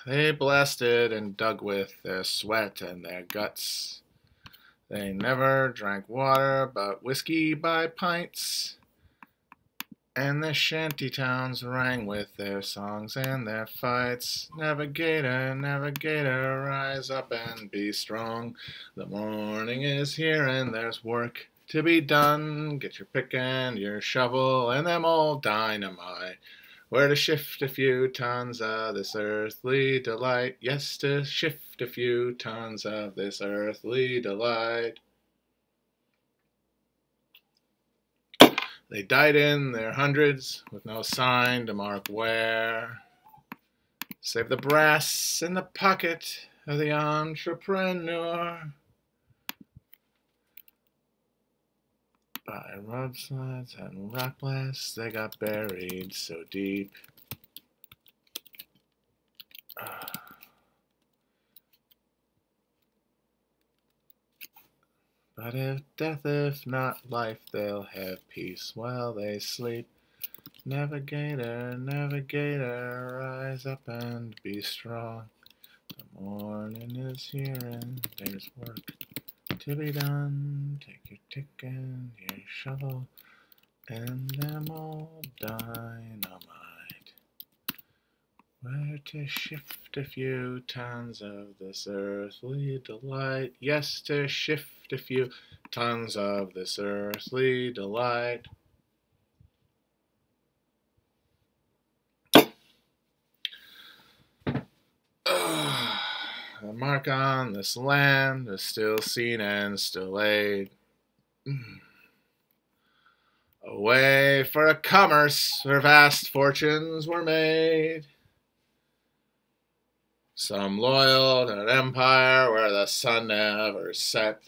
They blasted and dug with their sweat and their guts. They never drank water but whiskey by pints. And the shanty towns rang with their songs and their fights. Navigator, navigator, rise up and be strong. The morning is here and there's work to be done. Get your pick and your shovel and them old dynamite. Where to shift a few tons of this earthly delight. Yes, to shift a few tons of this earthly delight. They died in their hundreds with no sign to mark where. Save the brass in the pocket of the entrepreneur. By roadsides and rock blasts, they got buried so deep. But if death, if not life, they'll have peace while they sleep. Navigator, navigator, rise up and be strong. The morning is here and there's work to be done. Take your tick and your shovel and them old dynamite. Where to shift a few tons of this earthly delight. Yes, to shift a few tons of this earthly delight. The mark on this land is still seen and still laid. A way for a commerce where vast fortunes were made. Some loyal to an empire where the sun never set,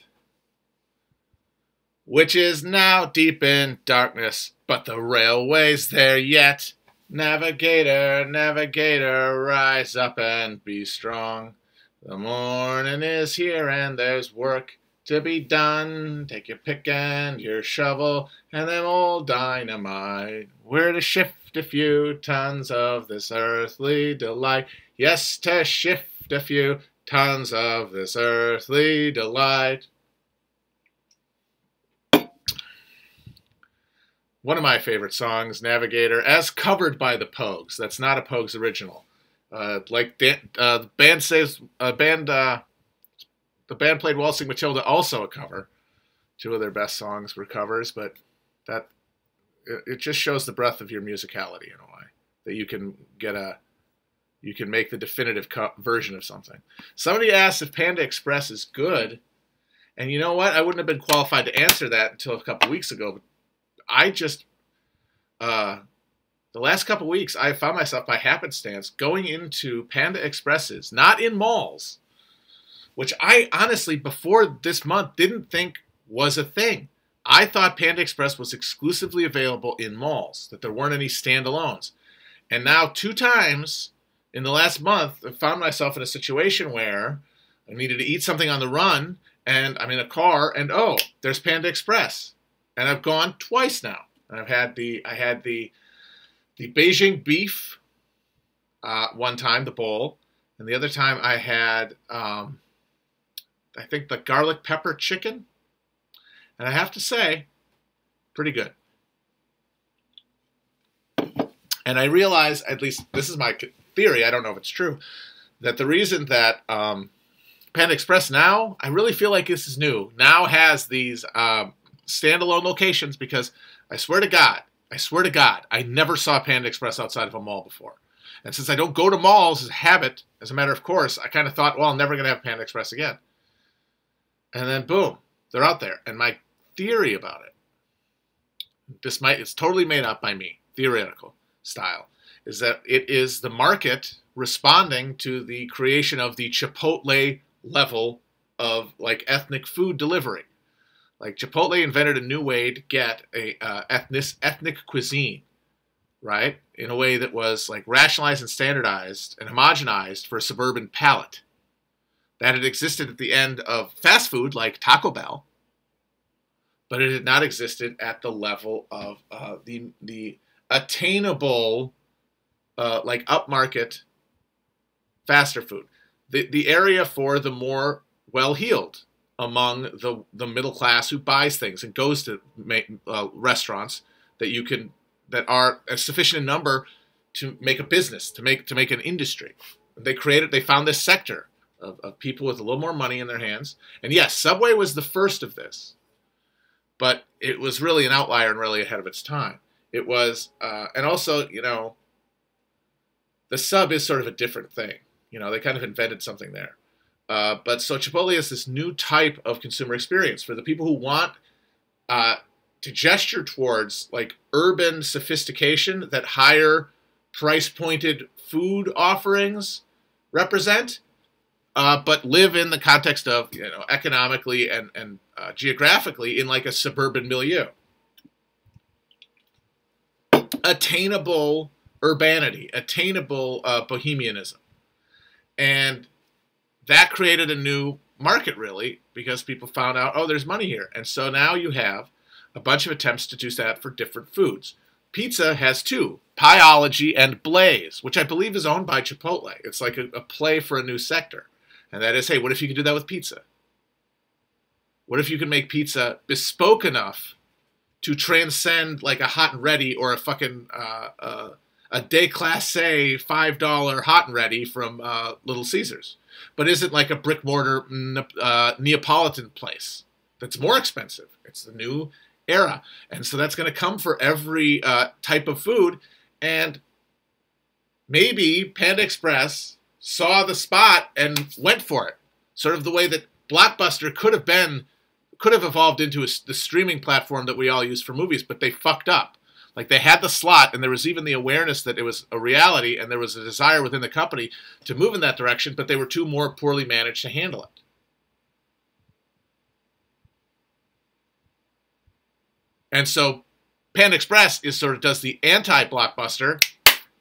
which is now deep in darkness, but the railway's there yet. Navigator, navigator, rise up and be strong. The morning is here and there's work to be done. Take your pick and your shovel and them old dynamite. We're to shift a few tons of this earthly delight. Yes, to shift a few tons of this earthly delight. One of my favorite songs, Navigator, as covered by the Pogues. That's not a Pogues original. The band says the band played Waltzing Matilda, also a cover. Two of their best songs were covers, but it just shows the breadth of your musicality in a way that you can make the definitive version of something. Somebody asked if Panda Express is good, and you know what? I wouldn't have been qualified to answer that until a couple weeks ago. But I just the last couple weeks, I found myself by happenstance going into Panda Expresses, not in malls, which I honestly, before this month, didn't think was a thing. I thought Panda Express was exclusively available in malls, that there weren't any standalones. And now 2 times in the last month, I found myself in a situation where I needed to eat something on the run, and I'm in a car, and oh, there's Panda Express. And I've gone twice now. I had the Beijing beef one time, the bowl, and the other time I had I think the garlic pepper chicken, and I have to say, pretty good. And I realize, at least this is my theory, I don't know if it's true, that the reason that Panda Express now, I really feel like this is new, now has these standalone locations, because I swear to God, I never saw Panda Express outside of a mall before. And since I don't go to malls as a habit, as a matter of course, I kind of thought, well, I'm never going to have Panda Express again. And then boom, they're out there. And my theory about it, it's totally made up by me, theoretical style, is that it is the market responding to the creation of the Chipotle level of like ethnic food delivery. Like Chipotle invented a new way to get a ethnic cuisine, right? In a way that was like rationalized and standardized and homogenized for a suburban palate. That had existed at the end of fast food like Taco Bell, but it had not existed at the level of the attainable, like upmarket faster food. The area for the more well-heeled among the middle class who buys things and goes to restaurants that are sufficient in number to make a business, to make an industry. They found this sector of people with a little more money in their hands. And yes, Subway was the first of this, but it was really an outlier and really ahead of its time. It was, and also, the sub is sort of a different thing. They kind of invented something there. But so Chipotle is this new type of consumer experience for the people who want to gesture towards like urban sophistication that higher price-pointed food offerings represent, but live in the context of economically and geographically in like a suburban milieu. Attainable urbanity, attainable bohemianism. And that created a new market, really, because people found out, oh, there's money here. And so now you have a bunch of attempts to do that for different foods. Pizza has two, Pieology and Blaze, which I believe is owned by Chipotle. It's like a play for a new sector. And that is, hey, what if you could do that with pizza? What if you could make pizza bespoke enough to transcend like a hot and ready or a fucking a déclassé $5 hot and ready from Little Caesars, but isn't like a brick mortar Neapolitan place that's more expensive. It's the new era, and so that's going to come for every type of food. And maybe Panda Express saw the spot and went for it, sort of the way that Blockbuster could have evolved into the streaming platform that we all use for movies, but they fucked up. Like they had the slot, and there was even the awareness that it was a reality, and there was a desire within the company to move in that direction, but they were too more poorly managed to handle it. And so Panda Express does the anti-Blockbuster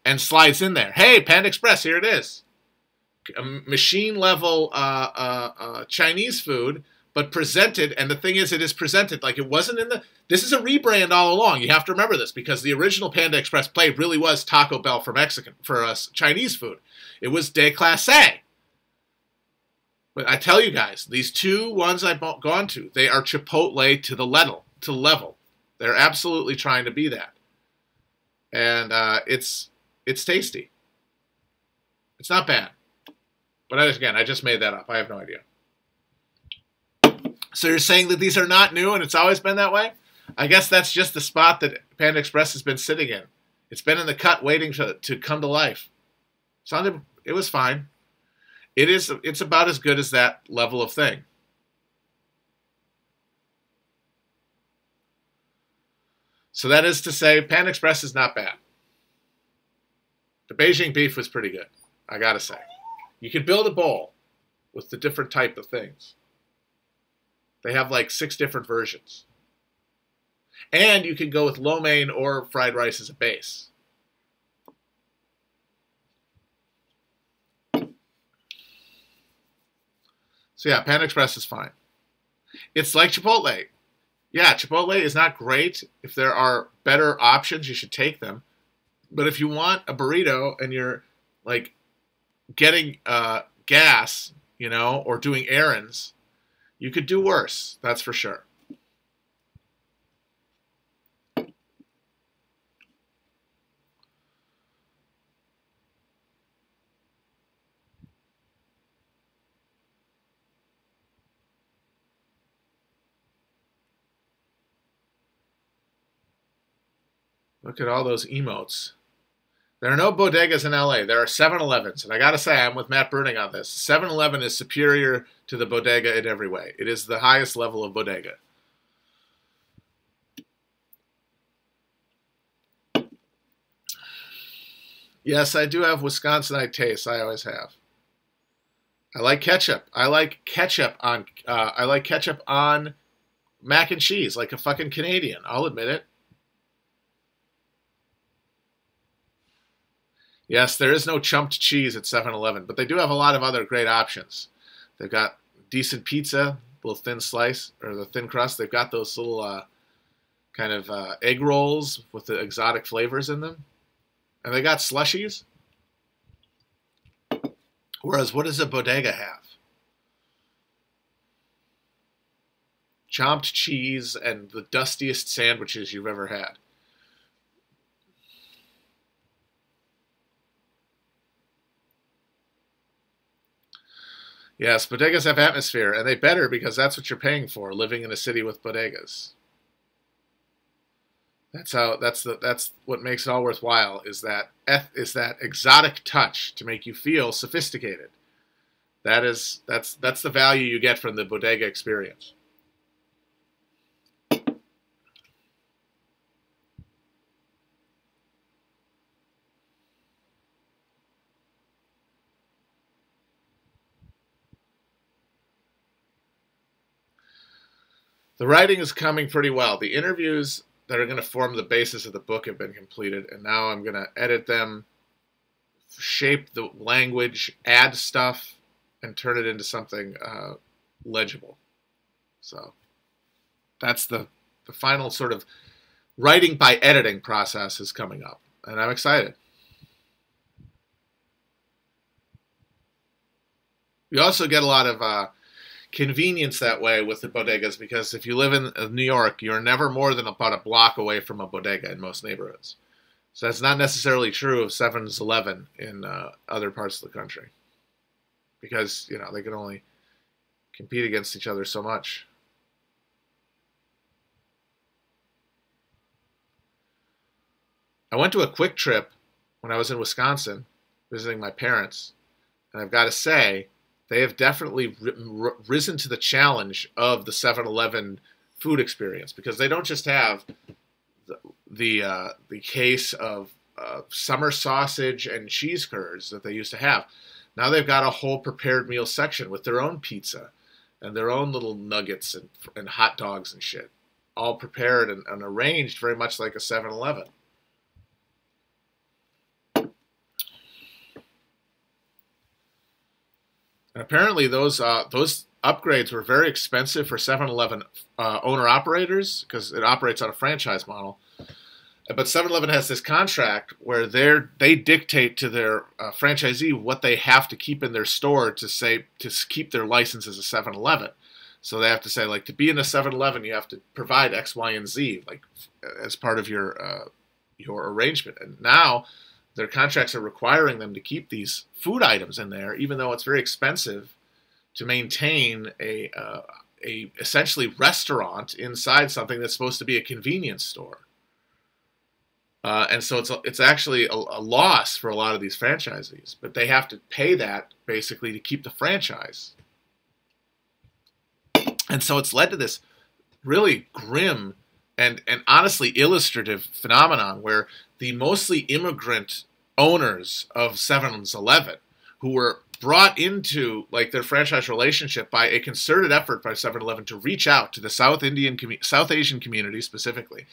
and slides in there. Hey, Panda Express, here it is. A machine level Chinese food, but presented, and the thing is, it is presented like it wasn't in the... This is a rebrand all along. You have to remember this, because the original Panda Express play really was Taco Bell for Chinese food. It was déclassé. But I tell you guys, these two ones I've gone to, they are Chipotle to the level. They're absolutely trying to be that. And it's tasty. It's not bad. But again, I just made that up. I have no idea. So you're saying that these are not new and it's always been that way? I guess that's just the spot that Panda Express has been sitting in. It's been in the cut waiting to come to life. It was fine. It's about as good as that level of thing. So that is to say, Panda Express is not bad. The Beijing beef was pretty good, I gotta say. You could build a bowl with the different type of things. They have like 6 different versions. And you can go with lo mein or fried rice as a base. So yeah, Panda Express is fine. It's like Chipotle. Yeah, Chipotle is not great. If there are better options, you should take them. But if you want a burrito and you're like getting gas, or doing errands, you could do worse. That's for sure. Look at all those emotes. There are no bodegas in LA. There are 7-Elevens. And I got to say, I'm with Matt Bruning on this. 7-Eleven is superior to the bodega in every way. It is the highest level of bodega. Yes, I do have Wisconsinite taste. I always have. I like ketchup. I like ketchup on mac and cheese, like a fucking Canadian. I'll admit it. Yes, there is no chumped cheese at 7-Eleven, but they do have a lot of other great options. They've got decent pizza, little thin slice, or the thin crust. They've got those little kind of egg rolls with the exotic flavors in them. And they got slushies. Whereas what does a bodega have? Chopped cheese and the dustiest sandwiches you've ever had. Yes, bodegas have atmosphere, and they better, because that's what you're paying for, living in a city with bodegas. That's what makes it all worthwhile, is that exotic touch to make you feel sophisticated. That's the value you get from the bodega experience. The writing is coming pretty well. The interviews that are going to form the basis of the book have been completed, and now I'm going to edit them, shape the language, add stuff, and turn it into something legible. So that's the final sort of writing by editing process is coming up, and I'm excited. You also get a lot of convenience that way with the bodegas, because if you live in New York, you're never more than about a block away from a bodega in most neighborhoods. So that's not necessarily true of 7-Eleven in other parts of the country, because they can only compete against each other so much. I went to a quick trip when I was in Wisconsin visiting my parents, and I've got to say, they have definitely risen to the challenge of the 7-Eleven food experience, because they don't just have the case of summer sausage and cheese curds that they used to have. Now they've got a whole prepared meal section with their own pizza and their own little nuggets and hot dogs and shit, all prepared and arranged very much like a 7-Eleven. And apparently those upgrades were very expensive for 7-Eleven owner-operators, because it operates on a franchise model. But 7-Eleven has this contract where they dictate to their franchisee what they have to keep in their store to keep their license as a 7-Eleven. So they have to say, like, to be in a 7-Eleven, you have to provide X, Y, and Z, like, as part of your arrangement. And now their contracts are requiring them to keep these food items in there, even though it's very expensive to maintain a essentially restaurant inside something that's supposed to be a convenience store. And so it's actually a loss for a lot of these franchisees, but they have to pay that basically to keep the franchise. And so it's led to this really grim and honestly illustrative phenomenon where the mostly immigrant owners of 7-Eleven, who were brought into like their franchise relationship by a concerted effort by 7-Eleven to reach out to the South Asian community specifically,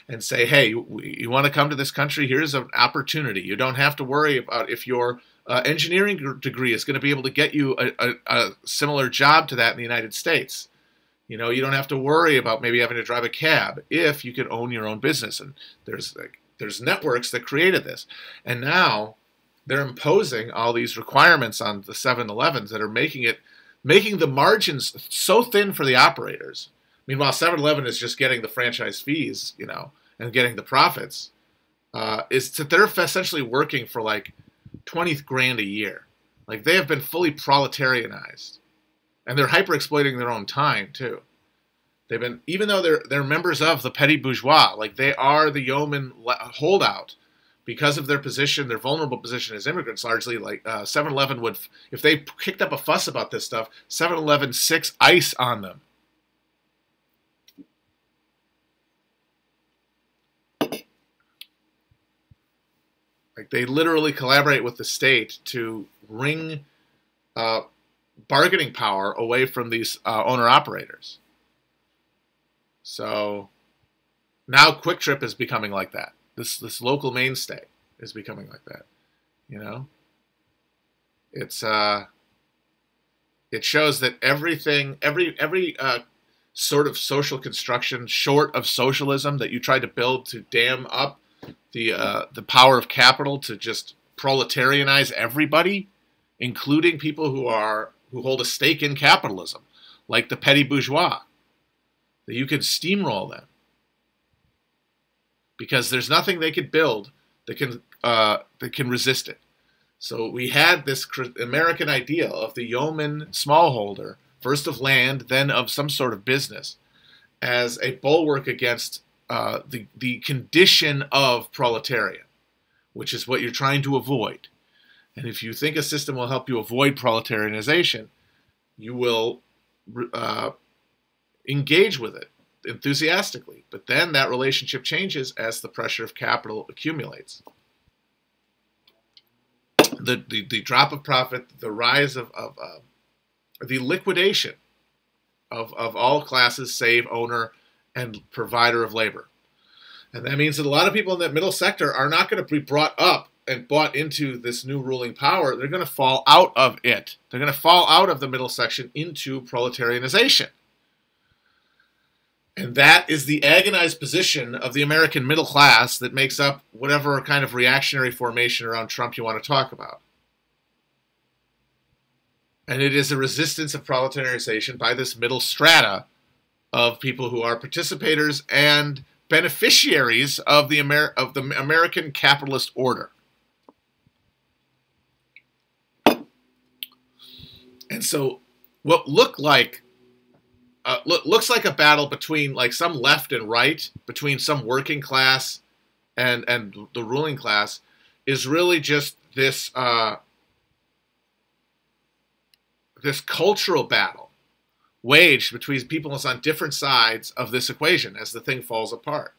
and say, hey, you want to come to this country? Here's an opportunity. You don't have to worry about if your engineering degree is going to be able to get you a similar job to that in the United States. You don't have to worry about maybe having to drive a cab if you can own your own business. And there's networks that created this. And now they're imposing all these requirements on the 7-Elevens that are making the margins so thin for the operators. Meanwhile, 7-Eleven is just getting the franchise fees, and getting the profits. Is that they're essentially working for like 20 grand a year. Like, they have been fully proletarianized, and they're hyper exploiting their own time too. They've been, even though they're members of the petty bourgeois, like they are the yeoman holdout because of their position, their vulnerable position as immigrants. Largely, like 7-Eleven would, if they kicked up a fuss about this stuff, 7-Eleven sicks ice on them. Like, they literally collaborate with the state to wring bargaining power away from these owner-operators. So now Quick Trip is becoming like that. This local mainstay is becoming like that. It's it shows that every sort of social construction short of socialism that you tried to build to dam up the power of capital to just proletarianize everybody including people who hold a stake in capitalism, like the petty bourgeois, that you could steamroll them. Because there's nothing they could build that can resist it. So we had this American ideal of the yeoman smallholder, first of land, then of some sort of business, as a bulwark against the condition of proletariat, which is what you're trying to avoid. And if you think a system will help you avoid proletarianization, you will engage with it enthusiastically. But then that relationship changes as the pressure of capital accumulates. The drop of profit, the rise of the liquidation of all classes save owner and provider of labor. And that means that a lot of people in that middle sector are not going to be brought up and bought into this new ruling power. They're going to fall out of it. They're going to fall out of the middle section into proletarianization. And that is the agonized position of the American middle class that makes up whatever kind of reactionary formation around Trump you want to talk about. And it is a resistance of proletarianization by this middle strata of people who are participators and beneficiaries of the American capitalist order. And so what looks like a battle between like some left and right, between some working class and the ruling class, is really just this this cultural battle waged between people on different sides of this equation as the thing falls apart.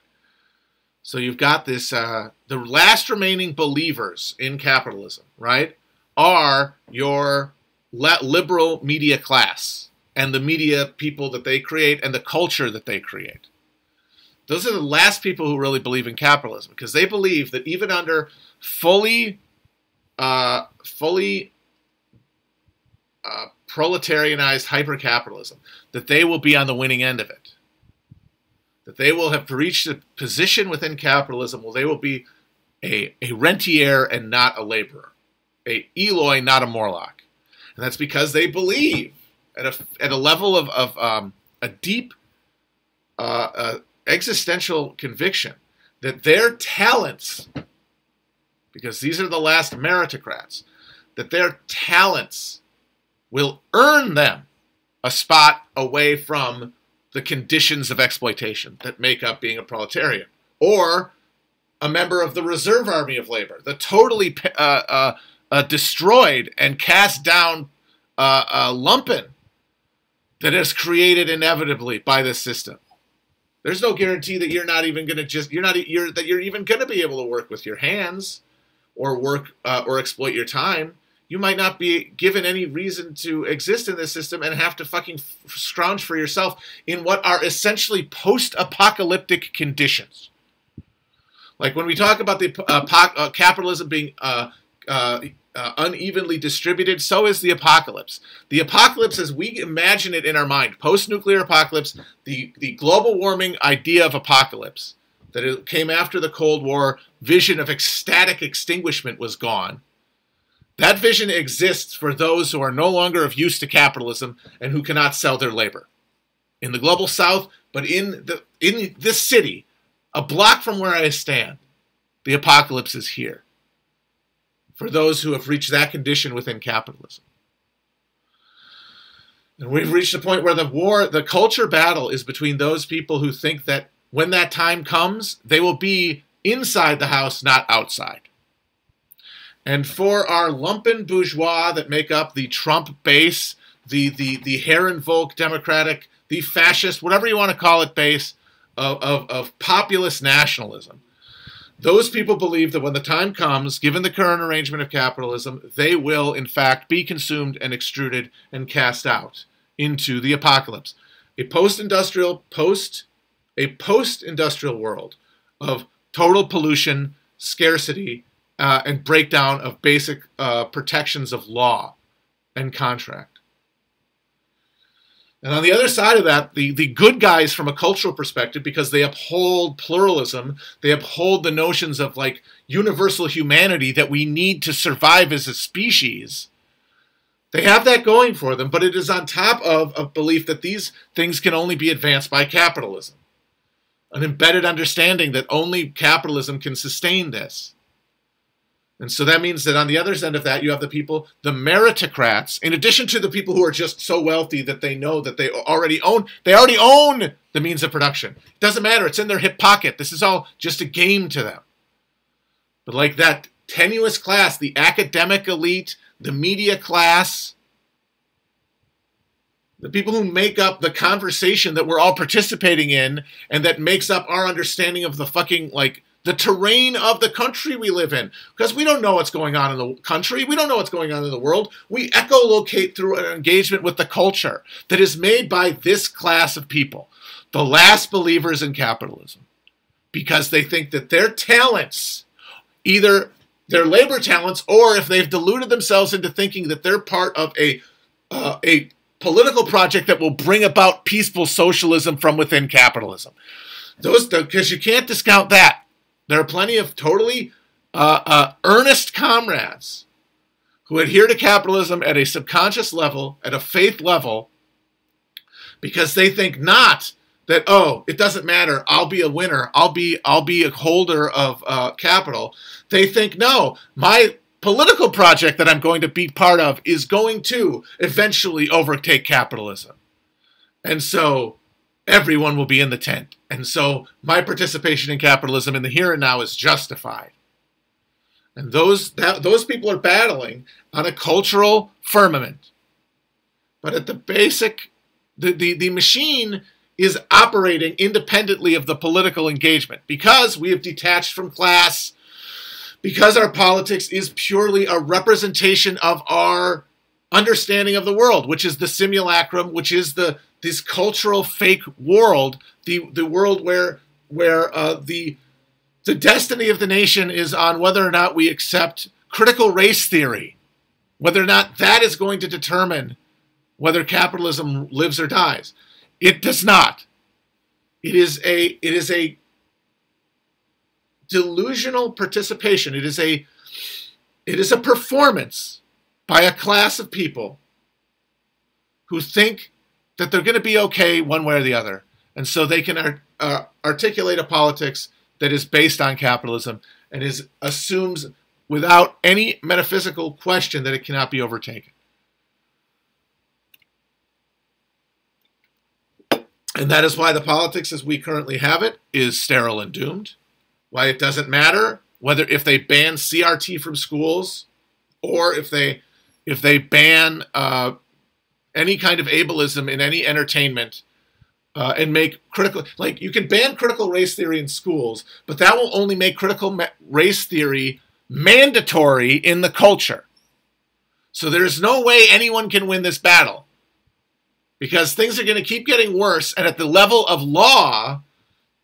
So you've got this, the last remaining believers in capitalism, right, are your liberal media class and the media people that they create and the culture that they create. Those are the last people who really believe in capitalism, because they believe that even under fully proletarianized hyper-capitalism, that they will be on the winning end of it. That they will have reached a position within capitalism where they will be a rentier and not a laborer. A Eloi, not a Morlock. And that's because they believe at a level of a deep existential conviction that their talents, because these are the last meritocrats, that their talents will earn them a spot away from the conditions of exploitation that make up being a proletarian, or a member of the reserve army of labor, the totally destroyed and cast down lumpen that is created inevitably by this system. There's no guarantee that you're not even going to that you're even going to be able to work with your hands or work or exploit your time. You might not be given any reason to exist in this system and have to fucking scrounge for yourself in what are essentially post-apocalyptic conditions. Like when we talk about the capitalism being unevenly distributed, so is the apocalypse. The apocalypse as we imagine it in our mind, post-nuclear apocalypse, the global warming idea of apocalypse, that it came after the Cold War vision of ecstatic extinguishment was gone. That vision exists for those who are no longer of use to capitalism and who cannot sell their labor. In the global south, but in this city, a block from where I stand, the apocalypse is here. For those who have reached that condition within capitalism. And we've reached a point where the culture battle is between those people who think that when that time comes, they will be inside the house, not outside. And for our lumpen bourgeois that make up the Trump base, the Herrenvolk Democratic, the fascist, whatever you want to call it, base of populist nationalism, those people believe that when the time comes, given the current arrangement of capitalism, they will, in fact, be consumed and extruded and cast out into the apocalypse. A post-industrial world of total pollution, scarcity, and breakdown of basic protections of law and contract. And on the other side of that, the good guys from a cultural perspective, because they uphold pluralism, they uphold the notions of like universal humanity that we need to survive as a species, They have that going for them, but it is on top of a belief that these things can only be advanced by capitalism. An embedded understanding that only capitalism can sustain this. And so that means that on the other end of that, you have the people, the meritocrats, in addition to the people who are just so wealthy that they know that they already own the means of production. It doesn't matter. It's in their hip pocket. This is all just a game to them. But like that tenuous class, the academic elite, the media class, the people who make up the conversation that we're all participating in and that makes up our understanding of the fucking, like, the terrain of the country we live in. Because we don't know what's going on in the country. We don't know what's going on in the world. We echolocate through an engagement with the culture that is made by this class of people, the last believers in capitalism, because they think that their talents, either their labor talents, or if they've deluded themselves into thinking that they're part of a political project that will bring about peaceful socialism from within capitalism. Because you can't discount that. There are plenty of totally earnest comrades who adhere to capitalism at a subconscious level, at a faith level, because they think not that, oh, it doesn't matter, I'll be a winner, I'll be a holder of capital. They think, no, my political project that I'm going to be part of is going to eventually overtake capitalism. And so everyone will be in the tent. And so my participation in capitalism in the here and now is justified. And those people are battling on a cultural firmament. But at the basic, the machine is operating independently of the political engagement because we have detached from class, because our politics is purely a representation of our understanding of the world, which is the simulacrum, which is this cultural fake world, the world where the destiny of the nation is on whether or not we accept critical race theory, whether or not that is going to determine whether capitalism lives or dies. It does not. It is a delusional participation. It is a performance by a class of people who think that they're going to be okay one way or the other. And so they can articulate a politics that is based on capitalism and assumes without any metaphysical question that it cannot be overtaken. And that is why the politics as we currently have it is sterile and doomed. Why it doesn't matter whether if they ban CRT from schools or if they ban any kind of ableism in any entertainment and make critical, like you can ban critical race theory in schools, but that will only make critical race theory mandatory in the culture. So there's no way anyone can win this battle because things are going to keep getting worse. And at the level of law,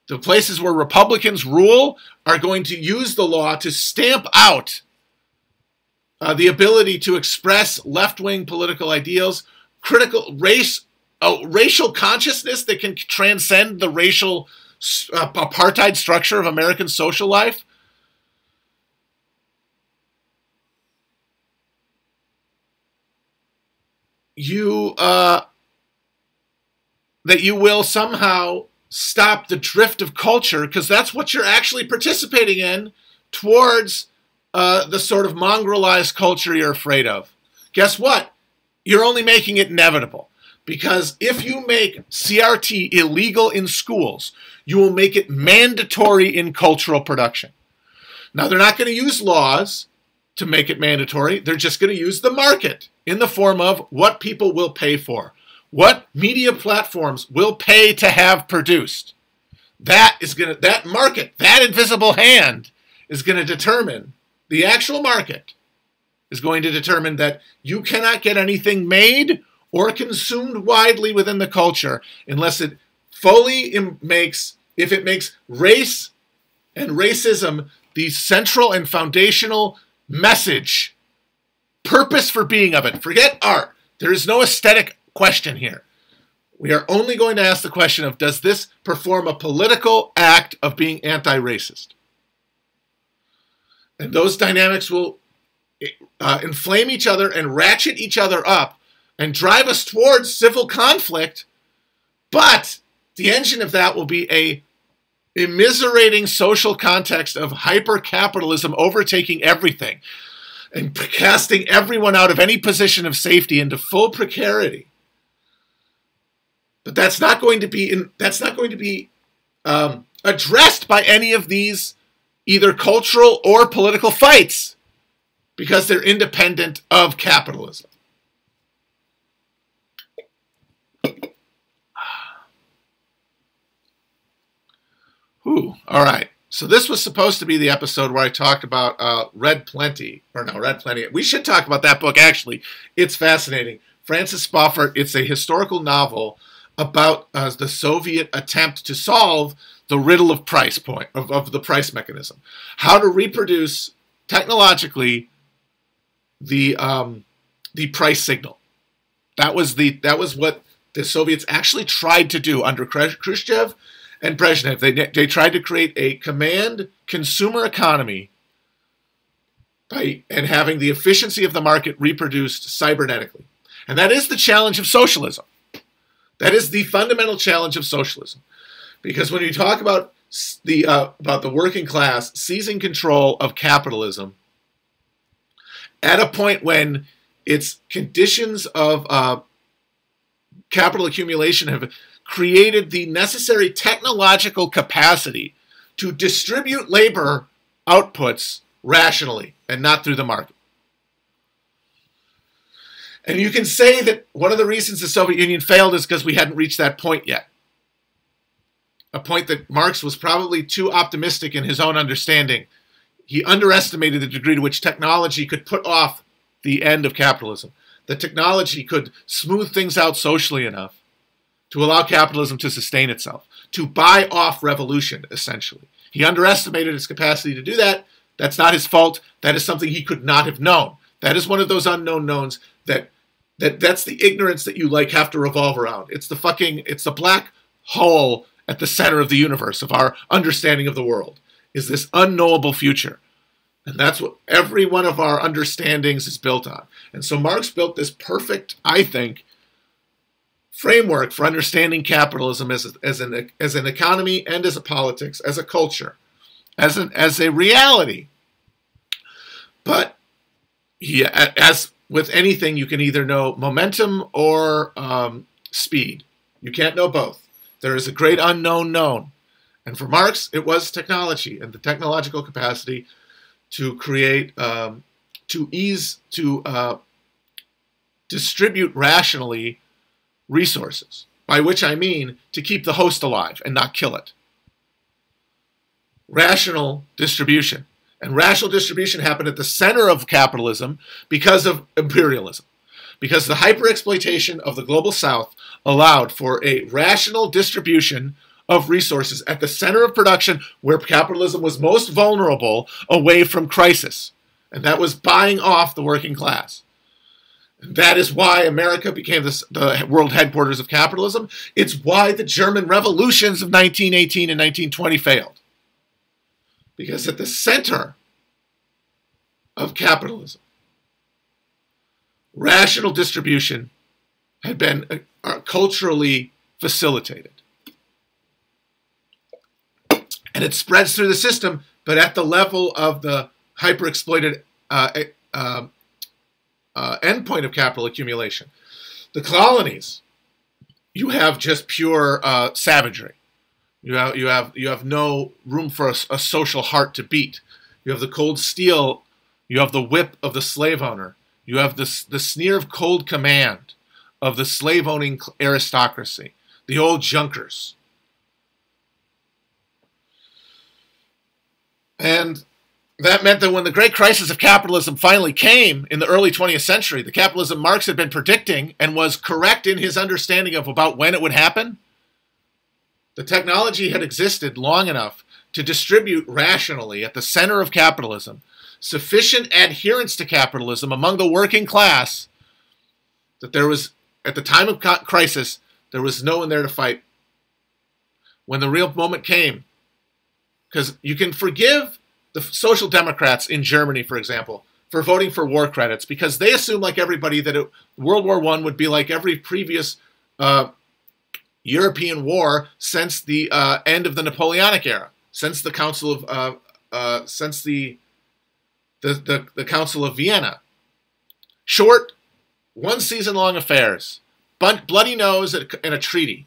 the places where Republicans rule are going to use the law to stamp out the ability to express left-wing political ideals, critical racial consciousness that can transcend the racial apartheid structure of American social life. That you will somehow stop the drift of culture, because that's what you're actually participating in towards the sort of mongrelized culture you're afraid of. Guess what? You're only making it inevitable. Because if you make CRT illegal in schools, you will make it mandatory in cultural production. Now, they're not going to use laws to make it mandatory. They're just going to use the market in the form of what people will pay for. What media platforms will pay to have produced. That market, that invisible hand is going to determine, the actual market is going to determine that you cannot get anything made or consumed widely within the culture unless it if it makes race and racism the central and foundational message, purpose for being of it. Forget art. There is no aesthetic question here. We are only going to ask the question of, does this perform a political act of being anti-racist? And those dynamics will inflame each other and ratchet each other up and drive us towards civil conflict, but the engine of that will be a immiserating social context of hyper-capitalism overtaking everything and casting everyone out of any position of safety into full precarity. But that's not going to be addressed by any of these either cultural or political fights because they're independent of capitalism. All right. So this was supposed to be the episode where I talked about Red Plenty. We should talk about that book, actually. It's fascinating. Francis Spofford, it's a historical novel about the Soviet attempt to solve the riddle of of the price mechanism. How to reproduce technologically the price signal. That was what the Soviets actually tried to do under Khrushchev and Brezhnev. They tried to create a command consumer economy and having the efficiency of the market reproduced cybernetically. And that is the challenge of socialism. That is the fundamental challenge of socialism. Because when you talk about the working class seizing control of capitalism at a point when its conditions of capital accumulation have created the necessary technological capacity to distribute labor outputs rationally and not through the market. And you can say that one of the reasons the Soviet Union failed is because we hadn't reached that point yet. A point that Marx was probably too optimistic in his own understanding. He underestimated the degree to which technology could put off the end of capitalism. That technology could smooth things out socially enough to allow capitalism to sustain itself, to buy off revolution, essentially. He underestimated its capacity to do that. That's not his fault. That is something he could not have known. That is one of those unknown knowns that's the ignorance that you have to revolve around. It's the black hole at the center of the universe, of our understanding of the world, is this unknowable future. And that's what every one of our understandings is built on. And so Marx built this perfect, I think, framework for understanding capitalism as an economy and as a politics, as a culture, as a reality. But as with anything, you can either know momentum or speed. You can't know both. There is a great unknown known. And for Marx, it was technology and the technological capacity to create, to distribute rationally resources, by which I mean to keep the host alive and not kill it. Rational distribution. And rational distribution happened at the center of capitalism because of imperialism. Because the hyper-exploitation of the global south allowed for a rational distribution of resources at the center of production where capitalism was most vulnerable away from crisis. And that was buying off the working class. And that is why America became the world headquarters of capitalism. It's why the German revolutions of 1918 and 1920 failed. Because at the center of capitalism, rational distribution had been culturally facilitated. And it spreads through the system, but at the level of the hyper-exploited endpoint of capital accumulation. The colonies, you have just pure savagery. You have no room for a social heart to beat. You have the cold steel. You have the whip of the slave owner. You have the sneer of cold command of the slave-owning aristocracy, the old junkers. And that meant that when the great crisis of capitalism finally came in the early 20th century, the capitalism Marx had been predicting and was correct in his understanding of about when it would happen, the technology had existed long enough to distribute rationally at the center of capitalism sufficient adherence to capitalism among the working class that there was, at the time of crisis, there was no one there to fight. When the real moment came, because you can forgive the social democrats in Germany, for example, for voting for war credits because they assume, like everybody, that World War I would be like every previous European war since the end of the Napoleonic era, since the Council of the Council of Vienna. Short, one-season-long affairs, bloody nose, and a treaty.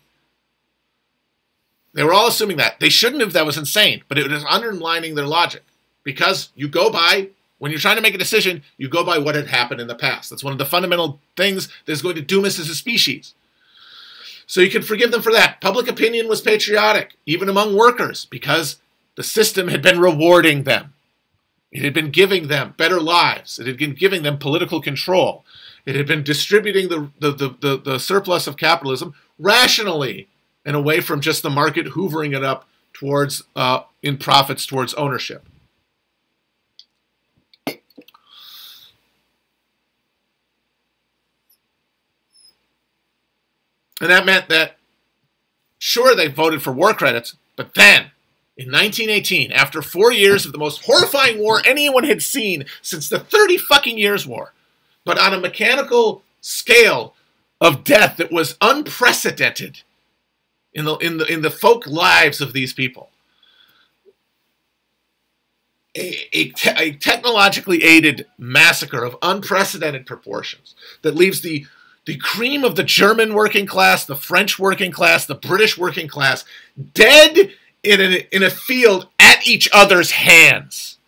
They were all assuming that. They shouldn't have. That was insane. But it was underlining their logic. Because you go by, when you're trying to make a decision, you go by what had happened in the past. That's one of the fundamental things that is going to doom us as a species. So you can forgive them for that. Public opinion was patriotic, even among workers, because the system had been rewarding them. It had been giving them better lives. It had been giving them political control. It had been distributing the surplus of capitalism rationally and away from just the market hoovering it up towards in profits towards ownership. And that meant that, sure, they voted for war credits, but then, in 1918, after 4 years of the most horrifying war anyone had seen since the 30 fucking Years' War, but on a mechanical scale of death that was unprecedented in the folk lives of these people, a technologically aided massacre of unprecedented proportions that leaves the cream of the German working class, the French working class, the British working class dead in a field at each other's hands.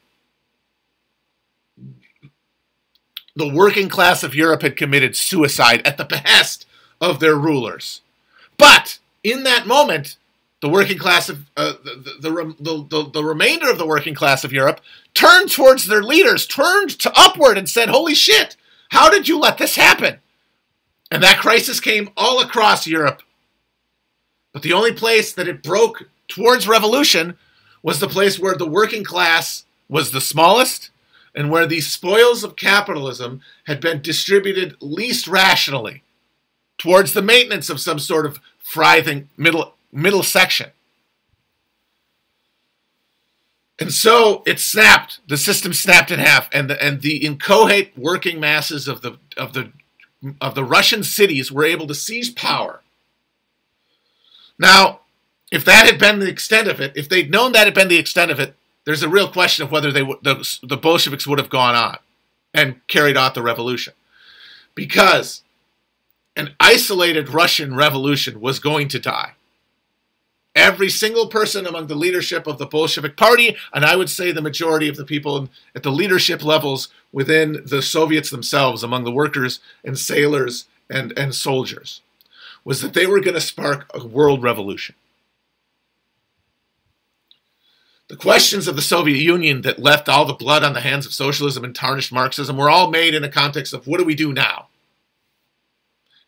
The working class of Europe had committed suicide at the behest of their rulers. But in that moment, the working class of the remainder of the working class of Europe turned towards their leaders, turned to upward and said, "Holy shit, how did you let this happen?" And that crisis came all across Europe. But the only place that it broke towards revolution was the place where the working class was the smallest and where the spoils of capitalism had been distributed least rationally towards the maintenance of some sort of thriving middle section. And so it snapped. The system snapped in half, and the inchoate working masses of the Russian cities were able to seize power. Now, if that had been the extent of it, if they'd known that had been the extent of it, there's a real question of whether the Bolsheviks would have gone on and carried out the revolution. Because an isolated Russian revolution was going to die. Every single person among the leadership of the Bolshevik Party, and I would say the majority of the people at the leadership levels within the Soviets themselves, among the workers and sailors and soldiers, was that they were going to spark a world revolution. The questions of the Soviet Union that left all the blood on the hands of socialism and tarnished Marxism were all made in a context of what do we do now?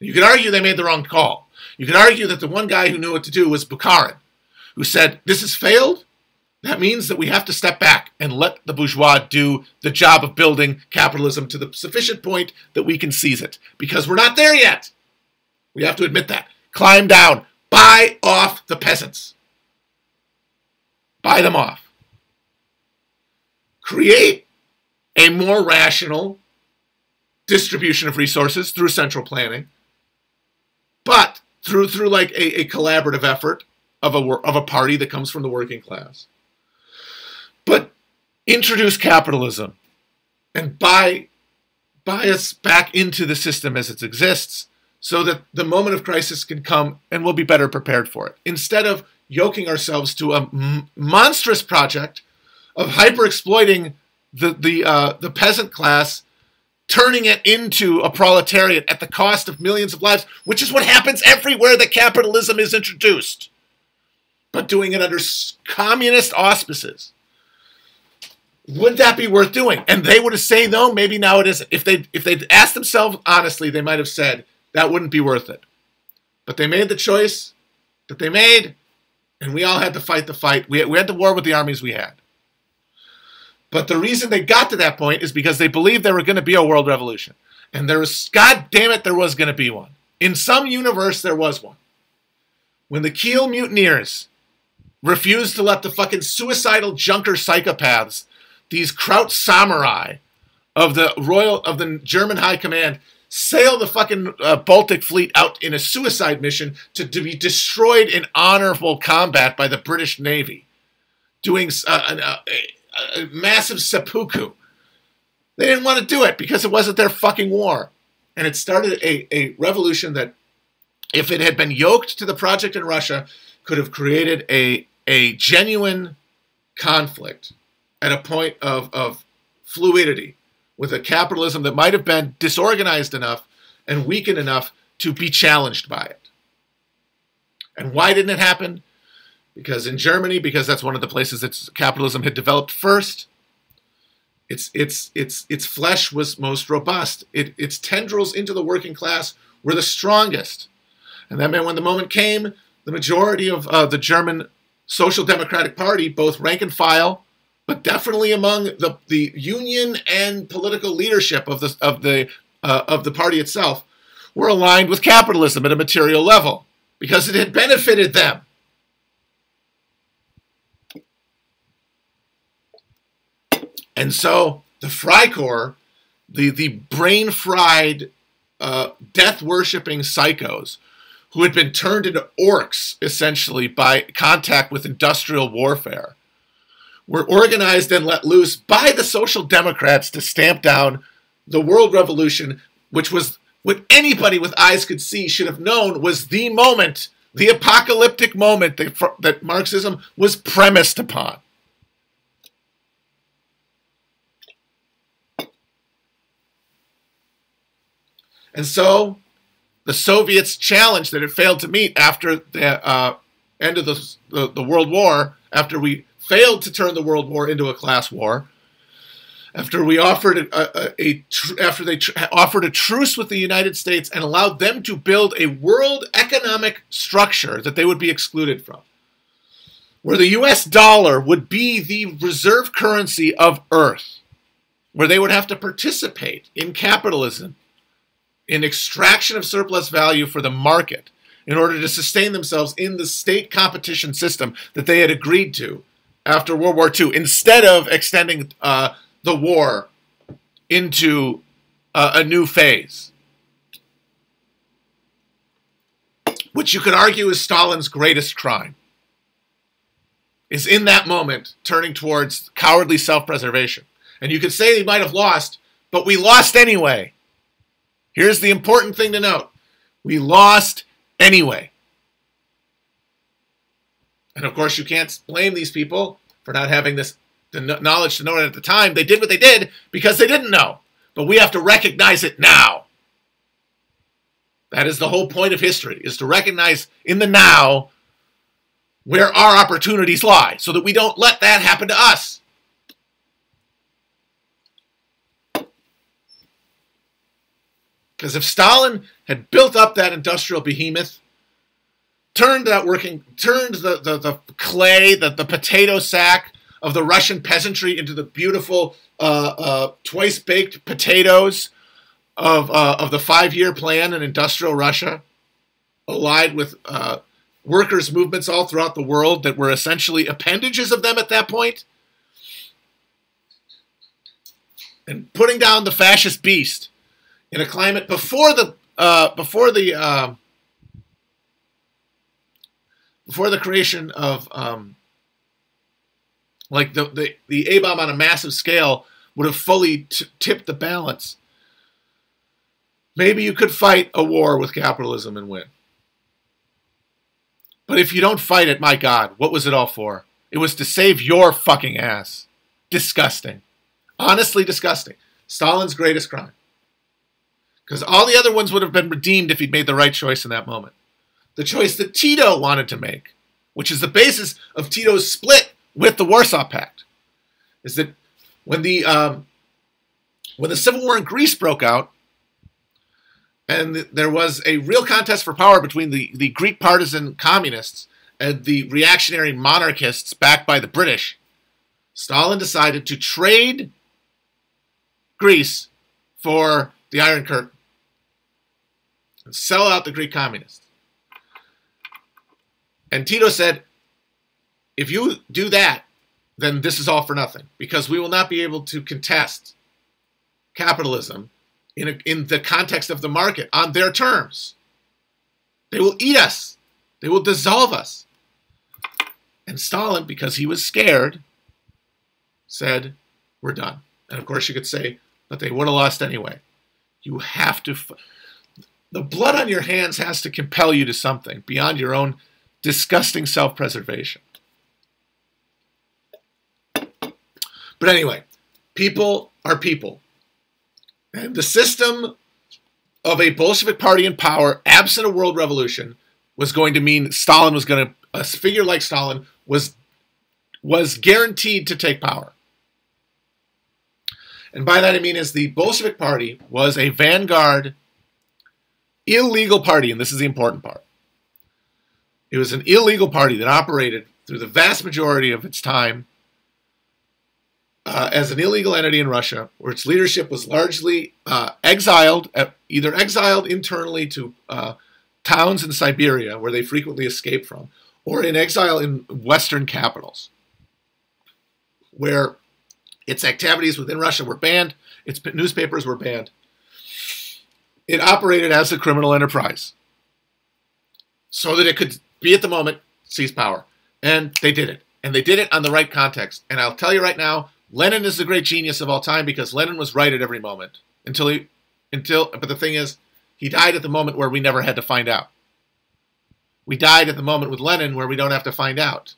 You could argue they made the wrong call. You could argue that the one guy who knew what to do was Bukharin, who said, this has failed. That means that we have to step back and let the bourgeois do the job of building capitalism to the sufficient point that we can seize it. Because we're not there yet. We have to admit that. Climb down. Buy off the peasants. Buy them off. Create a more rational distribution of resources through central planning, but through like a collaborative effort of a party that comes from the working class. But introduce capitalism and buy us back into the system as it exists so that the moment of crisis can come and we'll be better prepared for it. Instead of yoking ourselves to a monstrous project of hyper-exploiting the peasant class, turning it into a proletariat at the cost of millions of lives, which is what happens everywhere that capitalism is introduced, but doing it under communist auspices. Would that be worth doing? And they would have said, no, maybe now it isn't. If they'd asked themselves honestly, they might have said, that wouldn't be worth it. But they made the choice that they made, and we all had to fight the fight. We had the war with the armies we had. But the reason they got to that point is because they believed there were going to be a world revolution. And God damn it, there was going to be one. In some universe, there was one. When the Kiel mutineers refused to let the fucking suicidal junker psychopaths, these Kraut samurai, of the German High Command sail the fucking Baltic Fleet out in a suicide mission to be destroyed in honorable combat by the British Navy, doing a massive seppuku. They didn't want to do it because it wasn't their fucking war. And it started a revolution that, if it had been yoked to the project in Russia, could have created a genuine conflict at a point of fluidity with a capitalism that might have been disorganized enough and weakened enough to be challenged by it. And why didn't it happen? Because in Germany, because that's one of the places that capitalism had developed first, its flesh was most robust. Its tendrils into the working class were the strongest. And that meant when the moment came, the majority of the German Social Democratic Party, both rank and file, but definitely among the union and political leadership of the party itself, were aligned with capitalism at a material level because it had benefited them. And so the Freikorps, the brain-fried, death-worshipping psychos who had been turned into orcs, essentially, by contact with industrial warfare, were organized and let loose by the Social Democrats to stamp down the world revolution, which was what anybody with eyes could see should have known was the moment, the apocalyptic moment that Marxism was premised upon. And so the Soviets' challenge that it failed to meet after the end of the World War, after we failed to turn the World War into a class war, after we offered after they offered a truce with the United States and allowed them to build a world economic structure that they would be excluded from, where the US dollar would be the reserve currency of Earth, where they would have to participate in capitalism, in extraction of surplus value for the market in order to sustain themselves in the state competition system that they had agreed to after World War II, instead of extending the war into a new phase, which you could argue is Stalin's greatest crime, is in that moment turning towards cowardly self-preservation. And you could say he might have lost, but we lost anyway. Here's the important thing to note. We lost anyway. And of course, you can't blame these people for not having the knowledge to know it at the time. They did what they did because they didn't know. But we have to recognize it now. That is the whole point of history, is to recognize in the now where our opportunities lie, so that we don't let that happen to us. Because if Stalin had built up that industrial behemoth, turned the clay, the potato sack of the Russian peasantry into the beautiful twice-baked potatoes of the 5-year plan in industrial Russia, allied with workers' movements all throughout the world that were essentially appendages of them at that point, and putting down the fascist beast in a climate before the creation of like the A-bomb on a massive scale would have fully tipped the balance. Maybe you could fight a war with capitalism and win. But if you don't fight it, my God, what was it all for? It was to save your fucking ass. Disgusting. Honestly disgusting. Stalin's greatest crime. Because all the other ones would have been redeemed if he'd made the right choice in that moment. The choice that Tito wanted to make, which is the basis of Tito's split with the Warsaw Pact, is that when the Civil War in Greece broke out, and there was a real contest for power between the Greek partisan communists and the reactionary monarchists backed by the British, Stalin decided to trade Greece for the Iron Curtain and sell out the Greek communists. And Tito said, if you do that, then this is all for nothing, because we will not be able to contest capitalism in the context of the market on their terms. They will eat us. They will dissolve us. And Stalin, because he was scared, said, we're done. And of course you could say, but they would have lost anyway. You have to... The blood on your hands has to compel you to something beyond your own disgusting self-preservation. But anyway, people are people. And the system of a Bolshevik party in power, absent a world revolution, was going to mean Stalin was going to... A figure like Stalin was guaranteed to take power. And by that I mean is the Bolshevik party was a vanguard, illegal party, and this is the important part. It was an illegal party that operated through the vast majority of its time as an illegal entity in Russia, where its leadership was largely exiled, either exiled internally to towns in Siberia, where they frequently escaped from, or in exile in Western capitals, where its activities within Russia were banned, its newspapers were banned. It operated as a criminal enterprise so that it could be at the moment seize power. And they did it. And they did it on the right context. And I'll tell you right now, Lenin is the great genius of all time because Lenin was right at every moment. But the thing is, he died at the moment where we never had to find out. We died at the moment with Lenin where we don't have to find out.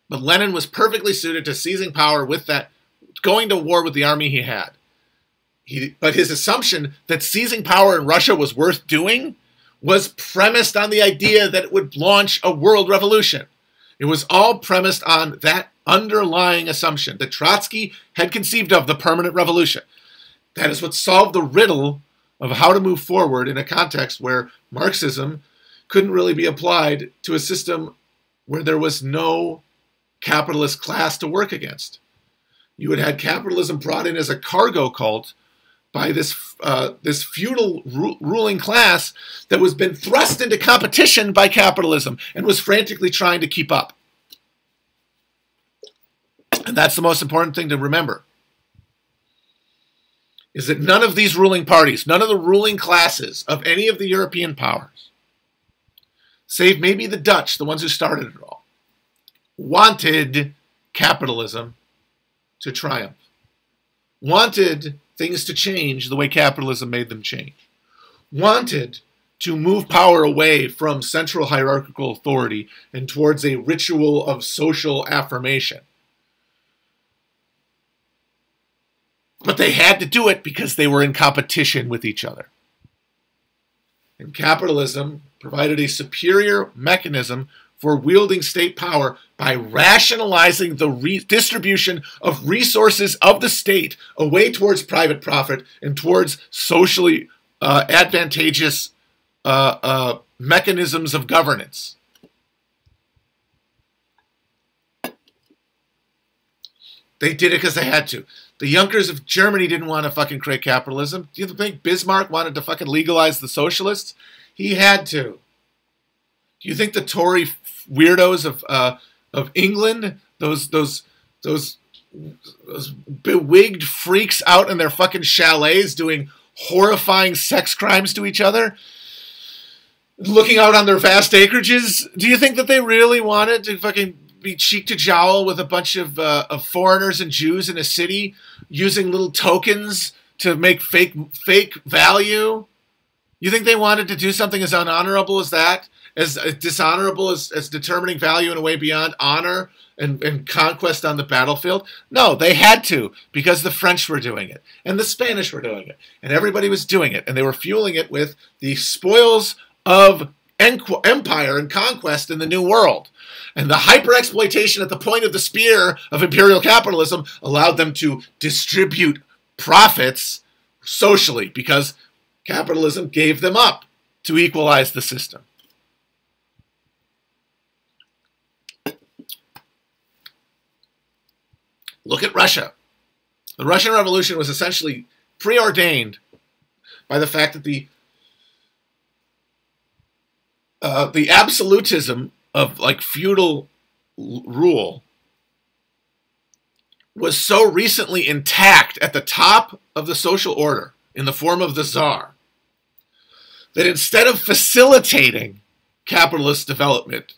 But Lenin was perfectly suited to seizing power with that, going to war with the army he had. But his assumption that seizing power in Russia was worth doing was premised on the idea that it would launch a world revolution. It was all premised on that underlying assumption that Trotsky had conceived of, the permanent revolution. That is what solved the riddle of how to move forward in a context where Marxism couldn't really be applied to a system where there was no capitalist class to work against. You had had capitalism brought in as a cargo cult by this feudal ruling class that was been thrust into competition by capitalism and was frantically trying to keep up. And that's the most important thing to remember, is that none of these ruling parties, none of the ruling classes of any of the European powers, save maybe the Dutch, the ones who started it all, wanted capitalism to triumph, wanted things to change the way capitalism made them change, wanted to move power away from central hierarchical authority and towards a ritual of social affirmation. But they had to do it because they were in competition with each other. And capitalism provided a superior mechanism for wielding state power by rationalizing the distribution of resources of the state away towards private profit and towards socially advantageous mechanisms of governance. They did it because they had to. The Junkers of Germany didn't want to fucking create capitalism. Do you think Bismarck wanted to fucking legalize the socialists? He had to. Do you think the Tory weirdos of England, those bewigged freaks out in their fucking chalets doing horrifying sex crimes to each other, looking out on their vast acreages, do you think that they really wanted to fucking be cheek to jowl with a bunch of foreigners and Jews in a city using little tokens to make fake value? You think they wanted to do something as unhonorable as that? As dishonorable as determining value in a way beyond honor and conquest on the battlefield? No, they had to, because the French were doing it, and the Spanish were doing it, and everybody was doing it, and they were fueling it with the spoils of empire and conquest in the New World. And the hyper-exploitation at the point of the spear of imperial capitalism allowed them to distribute profits socially, because capitalism gave them up to equalize the system. Look at Russia. The Russian Revolution was essentially preordained by the fact that the absolutism of like feudal rule was so recently intact at the top of the social order in the form of the Tsar that instead of facilitating capitalist development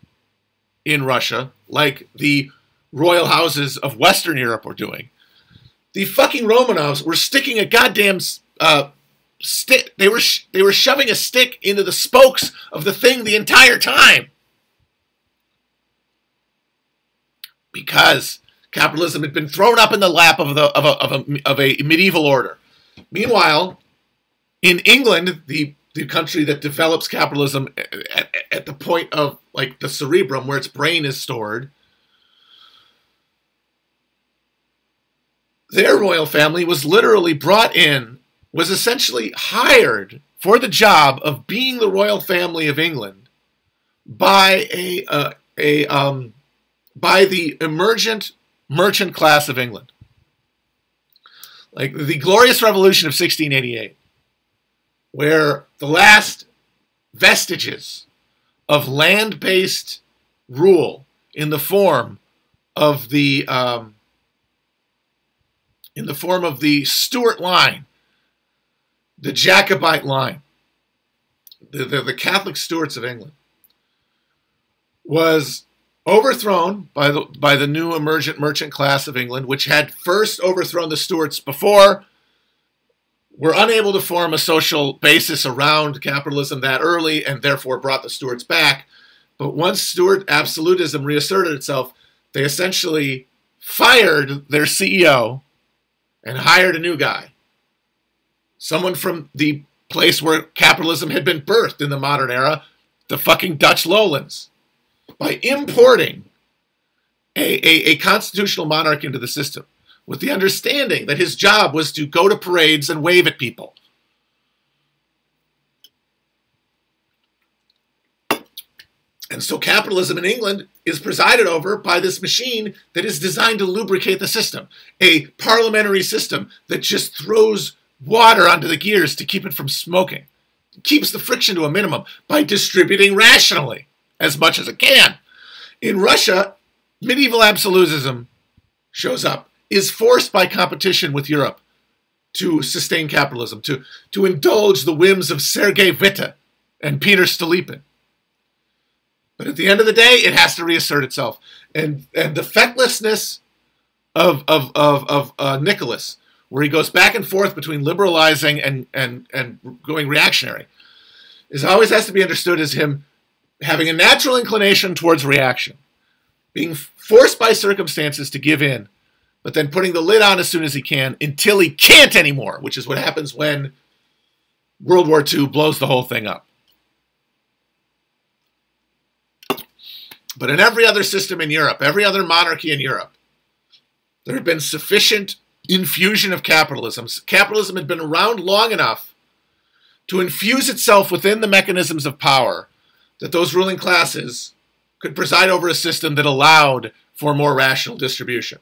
in Russia, like the royal houses of Western Europe were doing, the fucking Romanovs were sticking a goddamn stick. They were shoving a stick into the spokes of the thing the entire time, because capitalism had been thrown up in the lap of a medieval order. Meanwhile, in England, the country that develops capitalism at the point of like the cerebrum, where its brain is stored, their royal family was literally brought in, was essentially hired for the job of being the royal family of England by by the emergent merchant class of England. Like the Glorious Revolution of 1688, where the last vestiges of land-based rule in the form of the Stuart line, the Jacobite line, the Catholic Stuarts of England, was overthrown by the new emergent merchant class of England, which had first overthrown the Stuarts before, were unable to form a social basis around capitalism that early, and therefore brought the Stuarts back. But once Stuart absolutism reasserted itself, they essentially fired their CEO and hired a new guy. Someone from the place where capitalism had been birthed in the modern era, the fucking Dutch lowlands, by importing a constitutional monarch into the system, with the understanding that his job was to go to parades and wave at people. And so capitalism in England is presided over by this machine that is designed to lubricate the system, a parliamentary system that just throws water onto the gears to keep it from smoking. It keeps the friction to a minimum by distributing rationally as much as it can. In Russia, medieval absolutism shows up, is forced by competition with Europe to sustain capitalism, to indulge the whims of Sergei Witte and Peter Stolypin. But at the end of the day, it has to reassert itself. And the fecklessness of Nicholas, where he goes back and forth between liberalizing and going reactionary, is always has to be understood as him having a natural inclination towards reaction, being forced by circumstances to give in, but then putting the lid on as soon as he can until he can't anymore, which is what happens when World War II blows the whole thing up. But in every other system in Europe, every other monarchy in Europe, there had been sufficient infusion of capitalism. Capitalism had been around long enough to infuse itself within the mechanisms of power that those ruling classes could preside over a system that allowed for more rational distribution.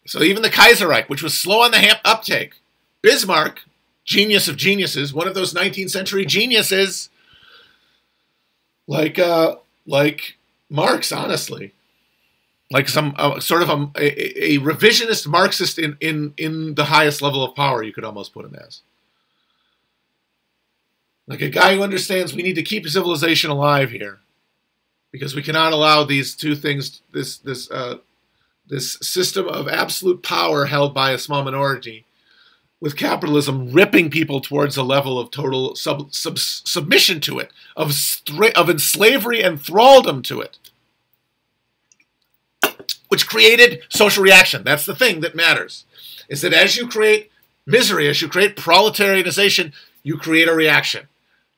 So even the Kaiserreich, which was slow on the uptake, Bismarck, genius of geniuses, one of those 19th century geniuses, like Marx, honestly, like some sort of a revisionist Marxist in the highest level of power, you could almost put him as. Like a guy who understands we need to keep civilization alive here, because we cannot allow these two things, this system of absolute power held by a small minority, with capitalism ripping people towards a level of total submission to it, of slavery and thraldom to it, which created social reaction. That's the thing that matters, is that as you create misery, as you create proletarianization, you create a reaction.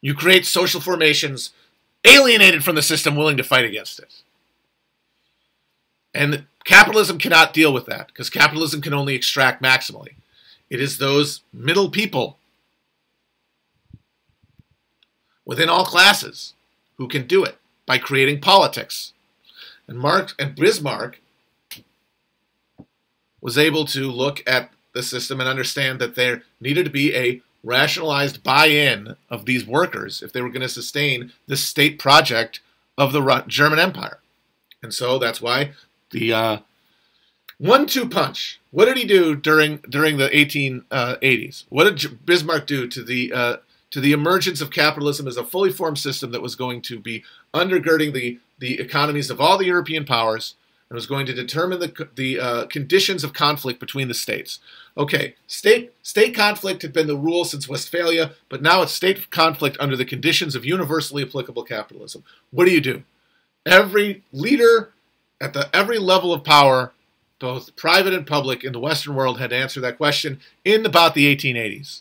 You create social formations alienated from the system, willing to fight against it. And capitalism cannot deal with that, because capitalism can only extract maximally. It is those middle people within all classes who can do it by creating politics. And Marx and Bismarck was able to look at the system and understand that there needed to be a rationalized buy-in of these workers if they were going to sustain the state project of the German Empire. And so that's why the 1-2 punch. What did he do during the 1880s? What did Bismarck do to the emergence of capitalism as a fully formed system that was going to be undergirding the economies of all the European powers and was going to determine the conditions of conflict between the states? Okay, state conflict had been the rule since Westphalia, but now it's state conflict under the conditions of universally applicable capitalism. What do? Every leader at every level of power, both private and public in the Western world, had to answer that question in about the 1880s.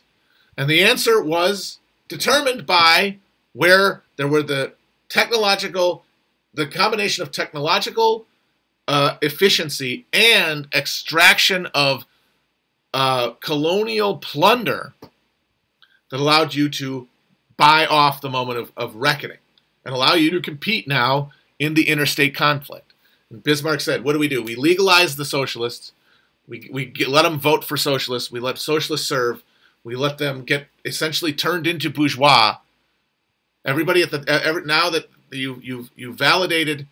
And the answer was determined by where there were the combination of technological efficiency and extraction of colonial plunder that allowed you to buy off the moment of reckoning and allow you to compete now in the interstate conflict. And Bismarck said, what do? We legalize the socialists. We let them vote for socialists. We let socialists serve. We let them get essentially turned into bourgeois. Everybody now that you've validated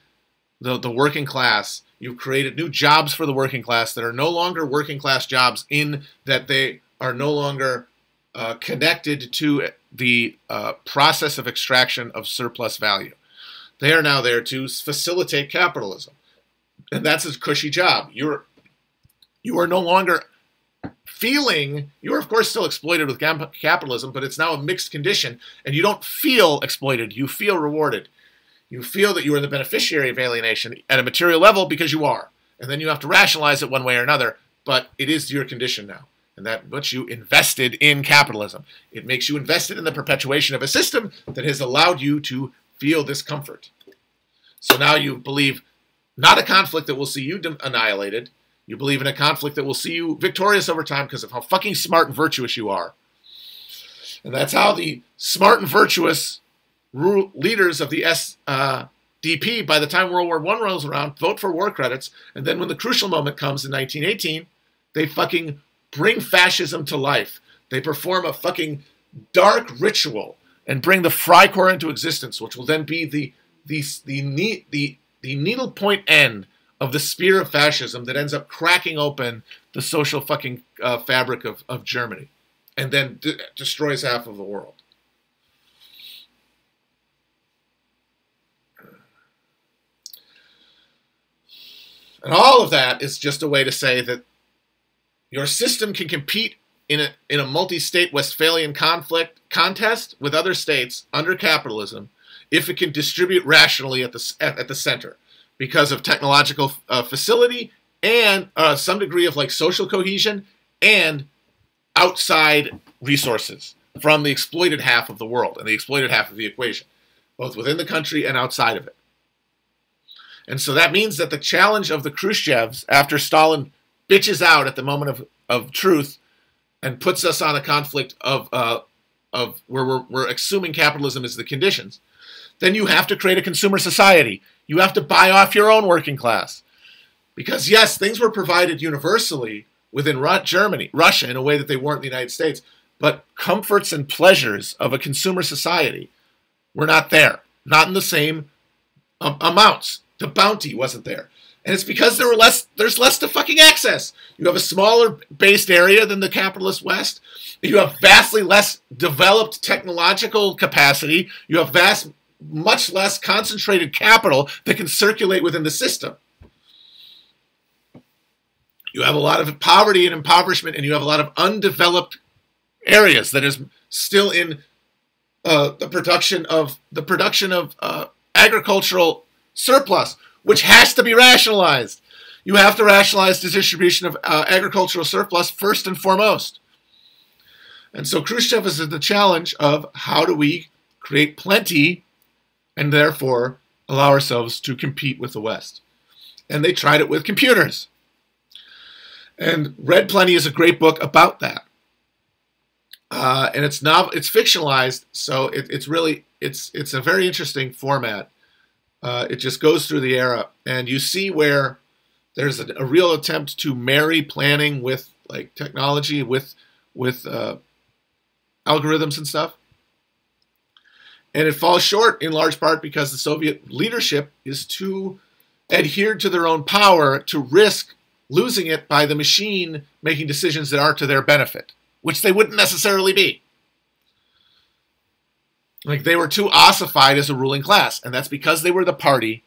the working class, you've created new jobs for the working class that are no longer working class jobs in that they are no longer connected to the process of extraction of surplus value. They are now there to facilitate capitalism. And that's a cushy job. You are no longer you are of course still exploited with capitalism, but it's now a mixed condition, and you don't feel exploited, you feel rewarded. You feel that you are the beneficiary of alienation at a material level because you are. And then you have to rationalize it one way or another, but it is your condition now. And that puts you invested in capitalism. It makes you invested in the perpetuation of a system that has allowed you to feel this comfort. So now you believe not a conflict that will see you annihilated. You believe in a conflict that will see you victorious over time because of how fucking smart and virtuous you are. And that's how the smart and virtuous leaders of the SDP, by the time World War I rolls around, vote for war credits. And then when the crucial moment comes in 1918, they fucking bring fascism to life. They perform a fucking dark ritual and bring the Freikorps into existence, which will then be the needle point end of the spear of fascism that ends up cracking open the social fucking fabric of Germany and then destroys half of the world. And all of that is just a way to say that your system can compete in a multi-state Westphalian contest with other states under capitalism if it can distribute rationally at the center, because of technological facility and some degree of like social cohesion and outside resources from the exploited half of the world and the exploited half of the equation, both within the country and outside of it. And so that means that the challenge of the Khrushchevs, after Stalin bitches out at the moment of truth and puts us on a conflict of where we're assuming capitalism is the conditions, then you have to create a consumer society. You have to buy off your own working class. Because yes, things were provided universally within Russia in a way that they weren't in the United States, but comforts and pleasures of a consumer society were not there. Not in the same amounts. The bounty wasn't there. And it's because there's less to fucking access. You have a smaller based area than the capitalist West. You have vastly less developed technological capacity. You have much less concentrated capital that can circulate within the system. You have a lot of poverty and impoverishment, and you have a lot of undeveloped areas that is still in the production of agricultural surplus, which has to be rationalized. You have to rationalize the distribution of agricultural surplus first and foremost. And so Khrushchev is the challenge of how do we create plenty and therefore allow ourselves to compete with the West. And they tried it with computers. And Red Plenty is a great book about that. And it's fictionalized, so it's a very interesting format. It just goes through the era, and you see where there's a real attempt to marry planning with like technology, with algorithms and stuff. And it falls short in large part because the Soviet leadership is too adhered to their own power to risk losing it by the machine making decisions that aren't to their benefit, which they wouldn't necessarily be. Like, they were too ossified as a ruling class, and that's because they were the party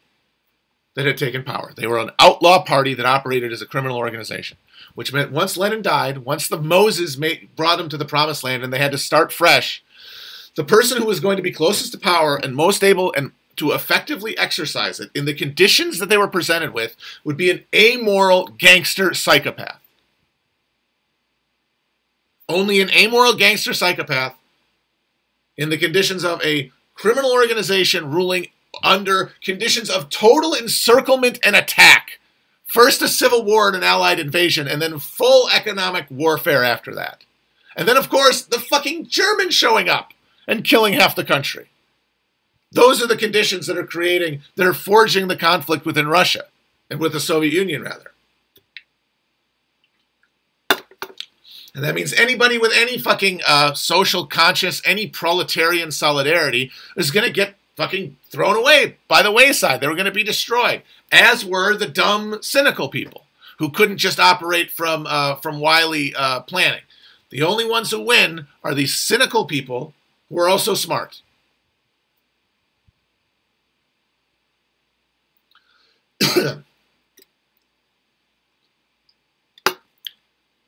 that had taken power. They were an outlaw party that operated as a criminal organization, which meant once Lenin died, once the Moses brought him to the promised land and they had to start fresh, the person who was going to be closest to power and most able and to effectively exercise it in the conditions that they were presented with would be an amoral gangster psychopath. Only an amoral gangster psychopath in the conditions of a criminal organization ruling under conditions of total encirclement and attack. First a civil war and an allied invasion, and then full economic warfare after that. And then, of course, the fucking Germans showing up and killing half the country. Those are the conditions that are forging the conflict within Russia, and with the Soviet Union, rather. And that means anybody with any fucking social conscience, any proletarian solidarity is going to get fucking thrown away by the wayside. They were going to be destroyed, as were the dumb, cynical people who couldn't just operate from wily planning. The only ones who win are these cynical people who are also smart.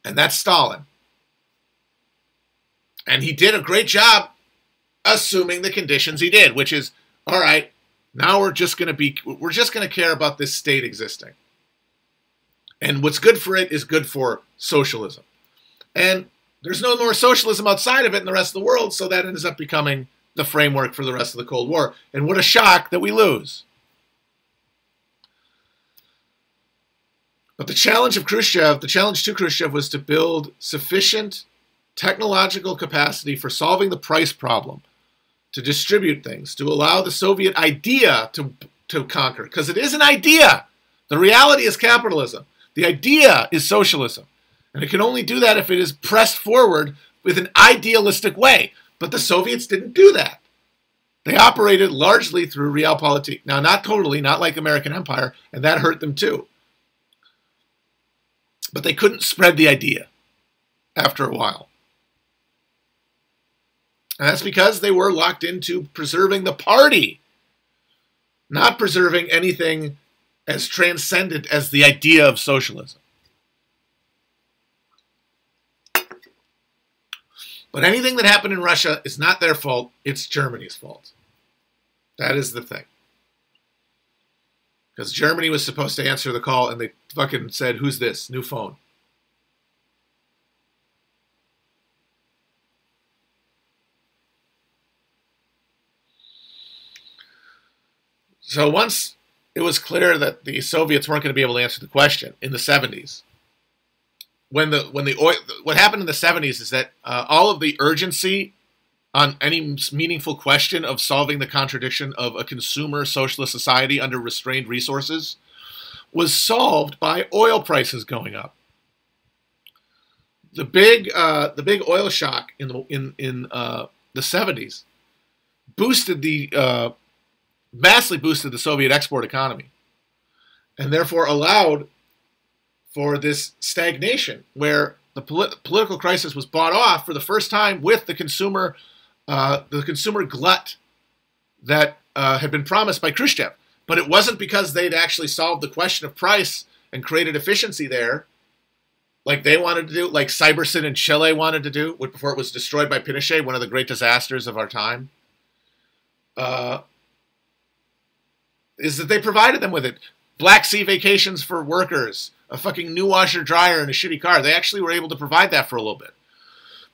And that's Stalin. And he did a great job assuming the conditions he did, which is, all right, now we're just going to care about this state existing. And what's good for it is good for socialism. And there's no more socialism outside of it in the rest of the world, so that ends up becoming the framework for the rest of the Cold War. And what a shock that we lose. But the challenge to Khrushchev was to build sufficient technological capacity for solving the price problem, to distribute things, to allow the Soviet idea to conquer. Because it is an idea. The reality is capitalism. The idea is socialism. And it can only do that if it is pressed forward with an idealistic way. But the Soviets didn't do that. They operated largely through realpolitik. Now, not totally, not like American Empire, and that hurt them too. But they couldn't spread the idea after a while. And that's because they were locked into preserving the party, not preserving anything as transcendent as the idea of socialism. But anything that happened in Russia is not their fault, it's Germany's fault. That is the thing. Because Germany was supposed to answer the call and they fucking said, "Who's this? New phone." So once it was clear that the Soviets weren't going to be able to answer the question in the 70s, what happened in the 70s is that all of the urgency on any meaningful question of solving the contradiction of a consumer socialist society under restrained resources was solved by oil prices going up. The big oil shock in the 70s vastly boosted the Soviet export economy, and therefore allowed for this stagnation where the political crisis was bought off for the first time with the consumer glut that had been promised by Khrushchev. But it wasn't because they'd actually solved the question of price and created efficiency there, like they wanted to do, like Cybersyn in Chile wanted to do before it was destroyed by Pinochet, one of the great disasters of our time. Is that they provided them with it. Black Sea vacations for workers, a fucking new washer dryer and a shitty car. They actually were able to provide that for a little bit.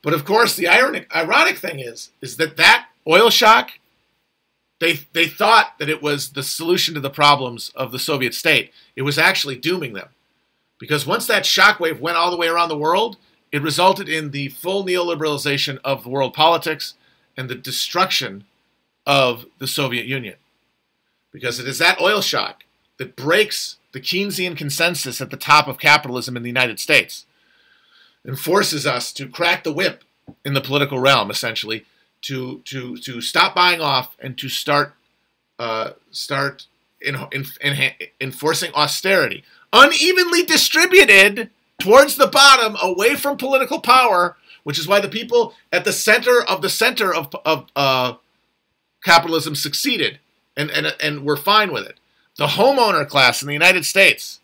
But of course, the ironic thing is that oil shock, they thought that it was the solution to the problems of the Soviet state. It was actually dooming them. Because once that shockwave went all the way around the world, it resulted in the full neoliberalization of world politics and the destruction of the Soviet Union. Because it is that oil shock that breaks the Keynesian consensus at the top of capitalism in the United States and forces us to crack the whip in the political realm, essentially, to stop buying off and to start enforcing austerity, unevenly distributed towards the bottom, away from political power, which is why the people at the center of capitalism succeeded and were fine with it. The homeowner class in the United States,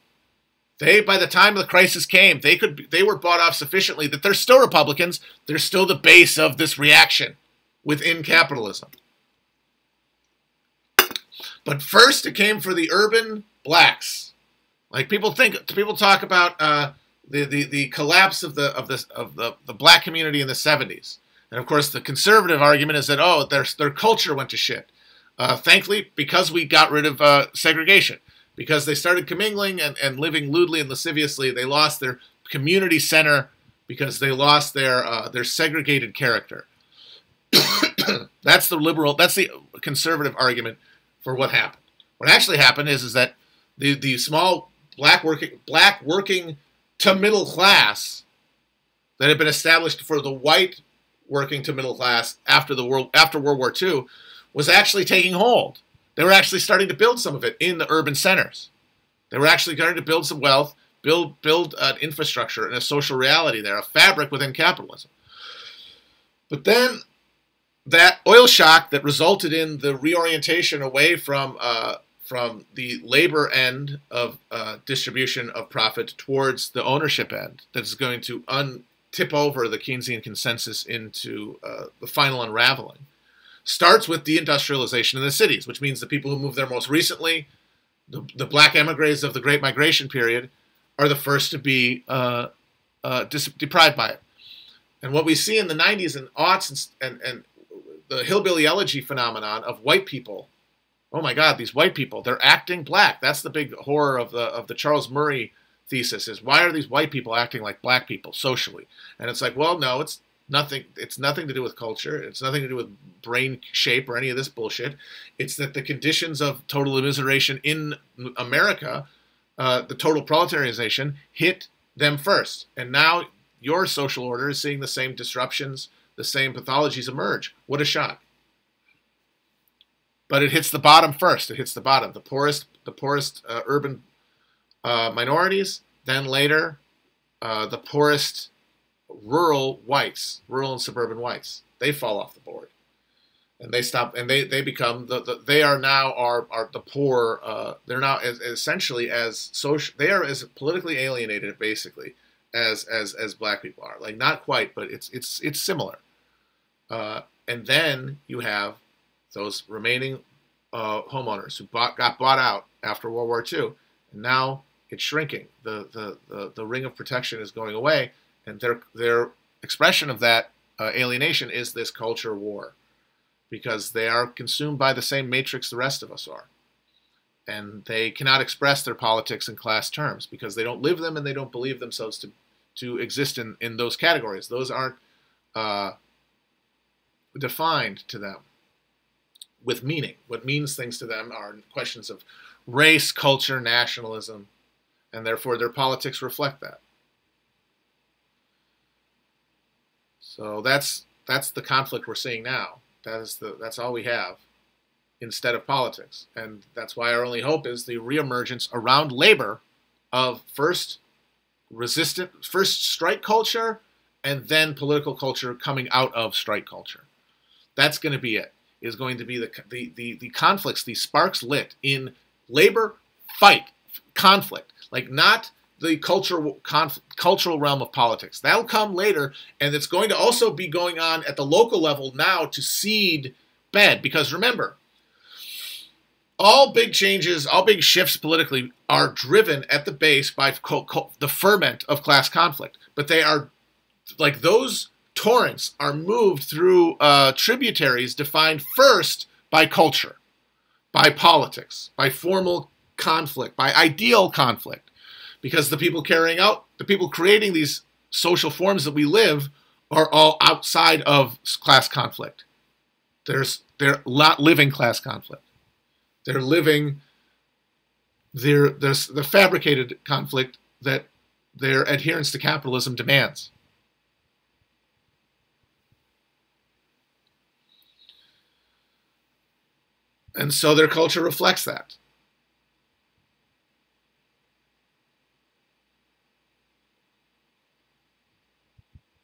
by the time the crisis came, they were bought off sufficiently that they're still Republicans. They're still the base of this reaction within capitalism. But first, it came for the urban blacks. Like people talk about the collapse of the black community in the 70s, and of course the conservative argument is that their culture went to shit. Thankfully, because we got rid of segregation, because they started commingling and living lewdly and lasciviously, they lost their community center because they lost their segregated character. That's the conservative argument for what happened. What actually happened is that the small black working to middle class that had been established for the white working to middle class after World War II was actually taking hold. They were actually starting to build some of it in the urban centers. They were actually starting to build some wealth, build an infrastructure and a social reality there, a fabric within capitalism. But then that oil shock that resulted in the reorientation away from the labor end of distribution of profit towards the ownership end, that is going to tip over the Keynesian consensus into the final unraveling, starts with deindustrialization in the cities, which means the people who moved there most recently, the black emigres of the Great Migration period, are the first to be deprived by it. And what we see in the 90s and aughts and the hillbilly elegy phenomenon of white people, oh my God, these white people, they're acting black. That's the big horror of the Charles Murray thesis, is why are these white people acting like black people socially? And it's like, well, no, it's nothing to do with culture. It's nothing to do with brain shape or any of this bullshit. It's that the conditions of total immiseration in America, the total proletarianization, hit them first. And now your social order is seeing the same disruptions, the same pathologies emerge. What a shock. But it hits the bottom first. It hits the bottom. The poorest urban minorities, then later the poorest rural and suburban whites. They fall off the board, and they stop, and they become they are now the poor. They're now essentially as social. They are as politically alienated, basically, as black people are. Like, not quite, but it's similar. And then you have those remaining homeowners who got bought out after World War II, and now it's shrinking. The ring of protection is going away, and their expression of that alienation is this culture war, because they are consumed by the same matrix the rest of us are, and they cannot express their politics in class terms because they don't live them and they don't believe themselves to exist in those categories. Those aren't defined to them with meaning. What means things to them are questions of race, culture, nationalism, and therefore their politics reflect that. So that's the conflict we're seeing now. That's all we have instead of politics, and that's why our only hope is the reemergence around labor of first strike culture, and then political culture coming out of strike culture. That's going to be it. Is going to be the conflicts, the sparks lit in labor fight conflict, like not the cultural realm of politics. That'll come later, and it's going to also be going on at the local level now to seed bed. Because remember, all big changes, all big shifts politically are driven at the base by the ferment of class conflict. But they are, like, those torrents are moved through tributaries defined first by culture, by politics, by formal conflict, by ideal conflict. Because the people creating these social forms that we live are all outside of class conflict. They're not living class conflict. They're living the fabricated conflict that their adherence to capitalism demands. And so their culture reflects that.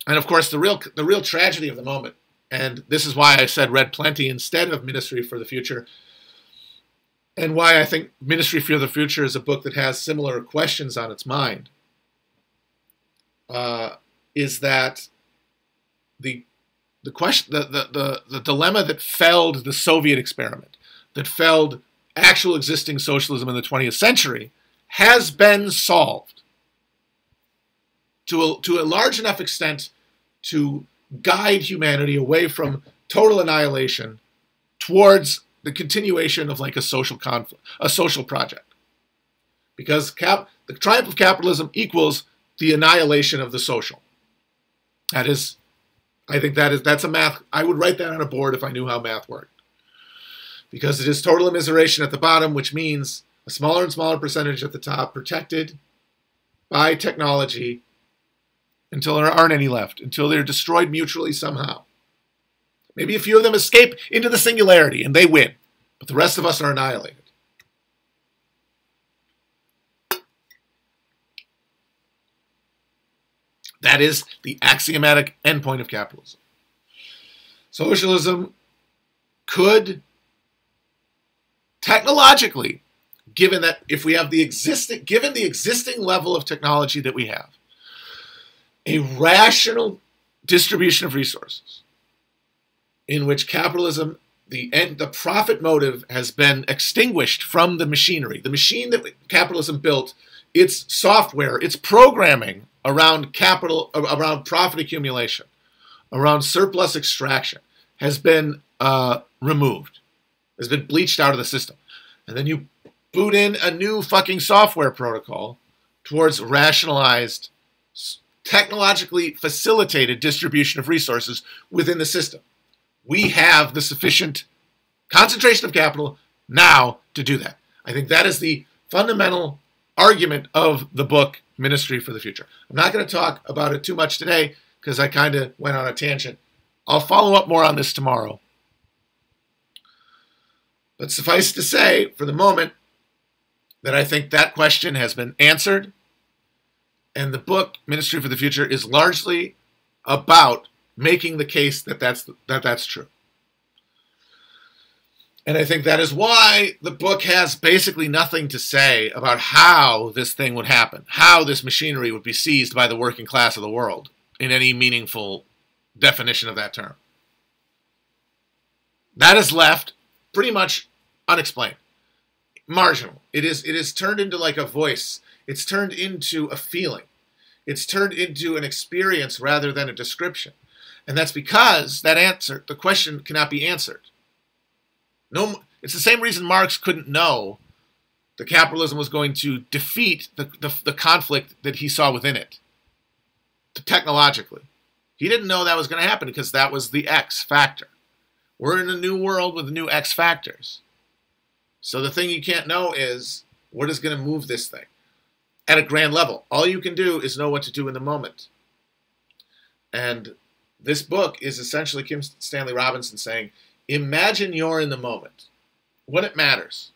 And of course, the real tragedy of the moment, and this is why I said read plenty instead of Ministry for the Future, and why I think Ministry for the Future is a book that has similar questions on its mind, is that the question, the dilemma that felled the Soviet experiment, that felled actual existing socialism in the 20th century, has been solved to a large enough extent to guide humanity away from total annihilation towards the continuation of like a social conflict, a social project. Because the triumph of capitalism equals the annihilation of the social. That is, I think that's a math. I would write that on a board if I knew how math worked. Because it is total immiseration at the bottom, which means a smaller and smaller percentage at the top, protected by technology until there aren't any left, until they're destroyed mutually somehow. Maybe a few of them escape into the singularity and they win, but the rest of us are annihilated. That is the axiomatic endpoint of capitalism. Socialism could, technologically, given the existing level of technology that we have, a rational distribution of resources in which capitalism, the profit motive has been extinguished from the machinery. The machine that capitalism built, its software, its programming around capital, around profit accumulation, around surplus extraction, has been removed, has been bleached out of the system. And then you boot in a new fucking software protocol towards rationalized, technologically facilitated distribution of resources within the system. We have the sufficient concentration of capital now to do that. I think that is the fundamental argument of the book Ministry for the Future. I'm not going to talk about it too much today because I kind of went on a tangent. I'll follow up more on this tomorrow. But suffice to say, for the moment, that I think that question has been answered. And the book, Ministry for the Future, is largely about making the case that that's true. And I think that is why the book has basically nothing to say about how this thing would happen, how this machinery would be seized by the working class of the world in any meaningful definition of that term. That is left pretty much unexplained, marginal. It is turned into like a voice. It's turned into a feeling. It's turned into an experience rather than a description. And that's because the question cannot be answered. No, it's the same reason Marx couldn't know that capitalism was going to defeat the conflict that he saw within it, technologically. He didn't know that was going to happen because that was the X factor. We're in a new world with new X factors. So the thing you can't know is what is going to move this thing at a grand level. All you can do is know what to do in the moment. And this book is essentially Kim Stanley Robinson saying, imagine you're in the moment, when it matters.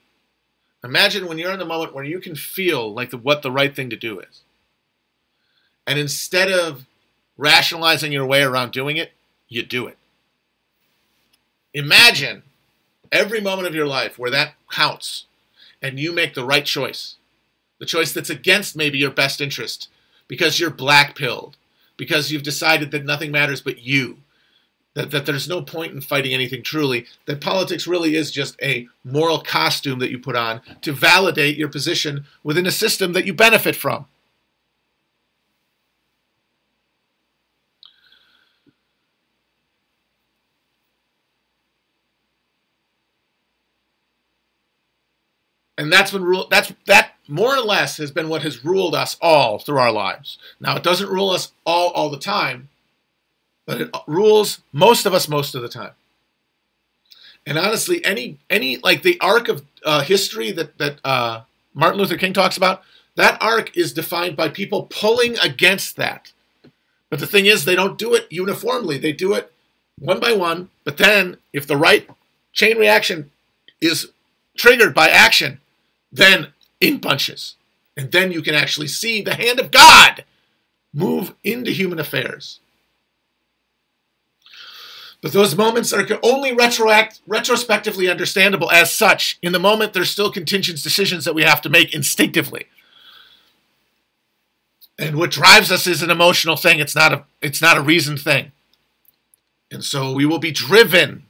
Imagine when you're in the moment where you can feel like what the right thing to do is. And instead of rationalizing your way around doing it, you do it. Imagine every moment of your life where that counts and you make the right choice. The choice that's against maybe your best interest because you're black-pilled, because you've decided that nothing matters but you, that there's no point in fighting anything truly, that politics really is just a moral costume that you put on to validate your position within a system that you benefit from. And that more or less has been what has ruled us all through our lives. Now, it doesn't rule us all the time, but it rules most of us most of the time. And honestly, any like the arc of history that Martin Luther King talks about, that arc is defined by people pulling against that. But the thing is, they don't do it uniformly. They do it one by one. But then, if the right chain reaction is triggered by action, then in punches. And then you can actually see the hand of God move into human affairs. But those moments are only retrospectively understandable as such. In the moment, there's still contingent decisions that we have to make instinctively. And what drives us is an emotional thing. It's not a reasoned thing. And so we will be driven.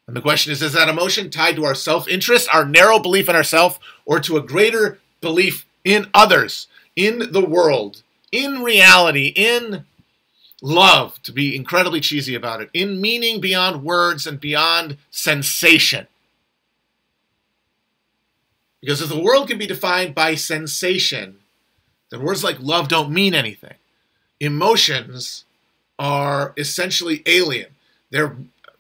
And the question is that emotion tied to our self-interest, our narrow belief in ourselves, or to a greater belief in others, in the world, in reality, in love, to be incredibly cheesy about it, in meaning beyond words and beyond sensation. Because if the world can be defined by sensation, then words like love don't mean anything. Emotions are essentially alien. They're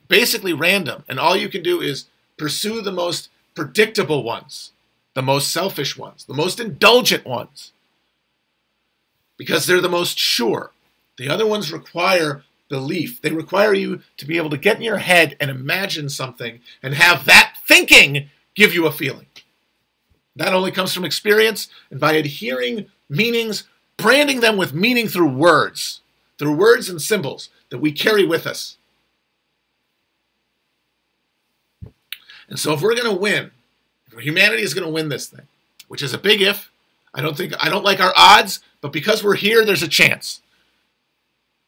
basically random, and all you can do is pursue the most predictable ones, the most selfish ones, the most indulgent ones, because they're the most sure. The other ones require belief. They require you to be able to get in your head and imagine something and have that thinking give you a feeling. That only comes from experience and by adhering meanings, branding them with meaning through words and symbols that we carry with us. And so if we're going to win, if humanity is going to win this thing, which is a big if, I don't like our odds, but because we're here, there's a chance.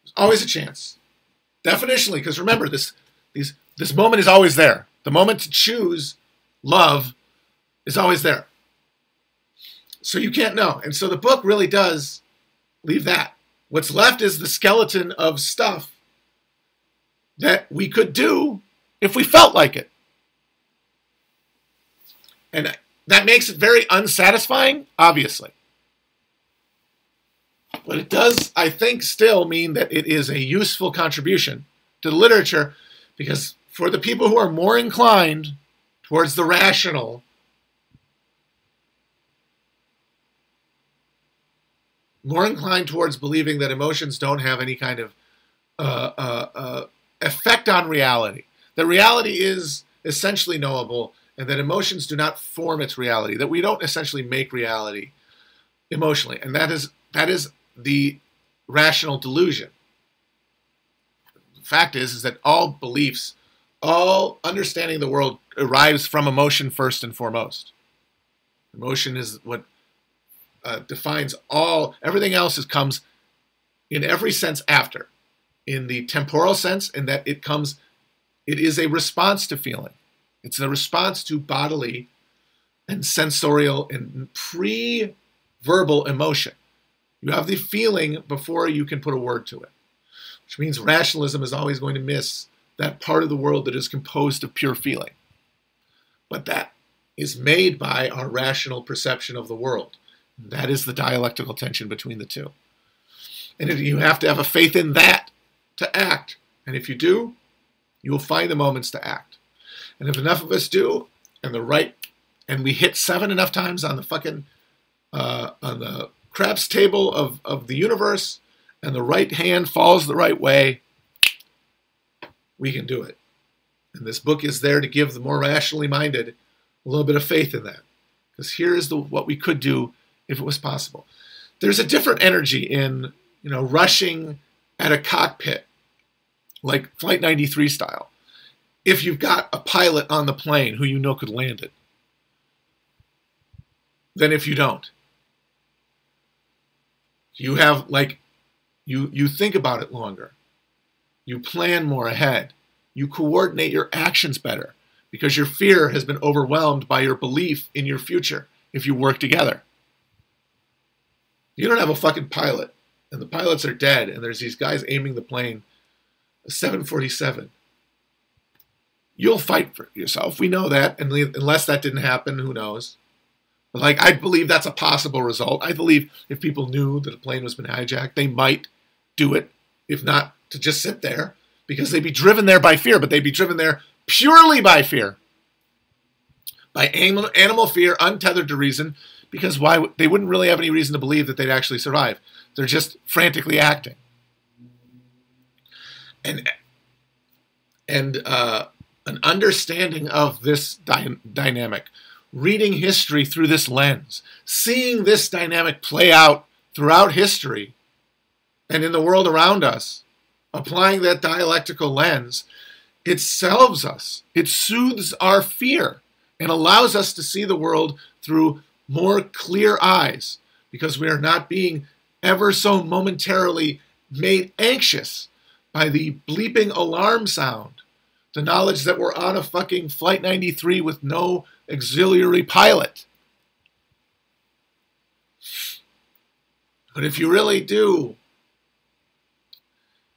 There's always a chance. Definitionally, because remember, this moment is always there. The moment to choose love is always there. So you can't know. And so the book really does leave that. What's left is the skeleton of stuff that we could do if we felt like it. And that makes it very unsatisfying, obviously. But it does, I think, still mean that it is a useful contribution to the literature, because for the people who are more inclined towards the rational, more inclined towards believing that emotions don't have any kind of effect on reality, that reality is essentially knowable, and that emotions do not form its reality, that we don't essentially make reality emotionally. And that is the rational delusion. The fact is that all beliefs, all understanding of the world arrives from emotion first and foremost. Emotion is what defines all. Everything else comes in every sense after. In the temporal sense, in that it is a response to feeling. It's a response to bodily and sensorial and pre-verbal emotion. You have the feeling before you can put a word to it, which means rationalism is always going to miss that part of the world that is composed of pure feeling. But that is made by our rational perception of the world. That is the dialectical tension between the two. And if you have to have a faith in that to act. And if you do, you will find the moments to act. And if enough of us do, and we hit 7 enough times on the fucking, on the craps table of the universe, and the right hand falls the right way, we can do it. And this book is there to give the more rationally minded a little bit of faith in that. Because here's what we could do if it was possible. There's a different energy in, rushing at a cockpit, like Flight 93 style, if you've got a pilot on the plane who you know could land it, than if you don't. You have, you think about it longer. You plan more ahead. You coordinate your actions better because your fear has been overwhelmed by your belief in your future if you work together. You don't have a fucking pilot, and the pilots are dead, and there's these guys aiming the plane, a 747. You'll fight for yourself. We know that, and unless that didn't happen, who knows? But I believe that's a possible result. I believe if people knew that a plane was been hijacked, they might do it, if not to just sit there, because they'd be driven there by fear, but they'd be driven there purely by fear. By animal fear, untethered to reason, because they wouldn't really have any reason to believe that they'd actually survive. They're just frantically acting. And an understanding of this dynamic, reading history through this lens, seeing this dynamic play out throughout history and in the world around us, applying that dialectical lens, it salves us. It soothes our fear and allows us to see the world through more clear eyes, because we are not being ever so momentarily made anxious by the bleeping alarm sound, the knowledge that we're on a fucking Flight 93 with no auxiliary pilot. But if you really do,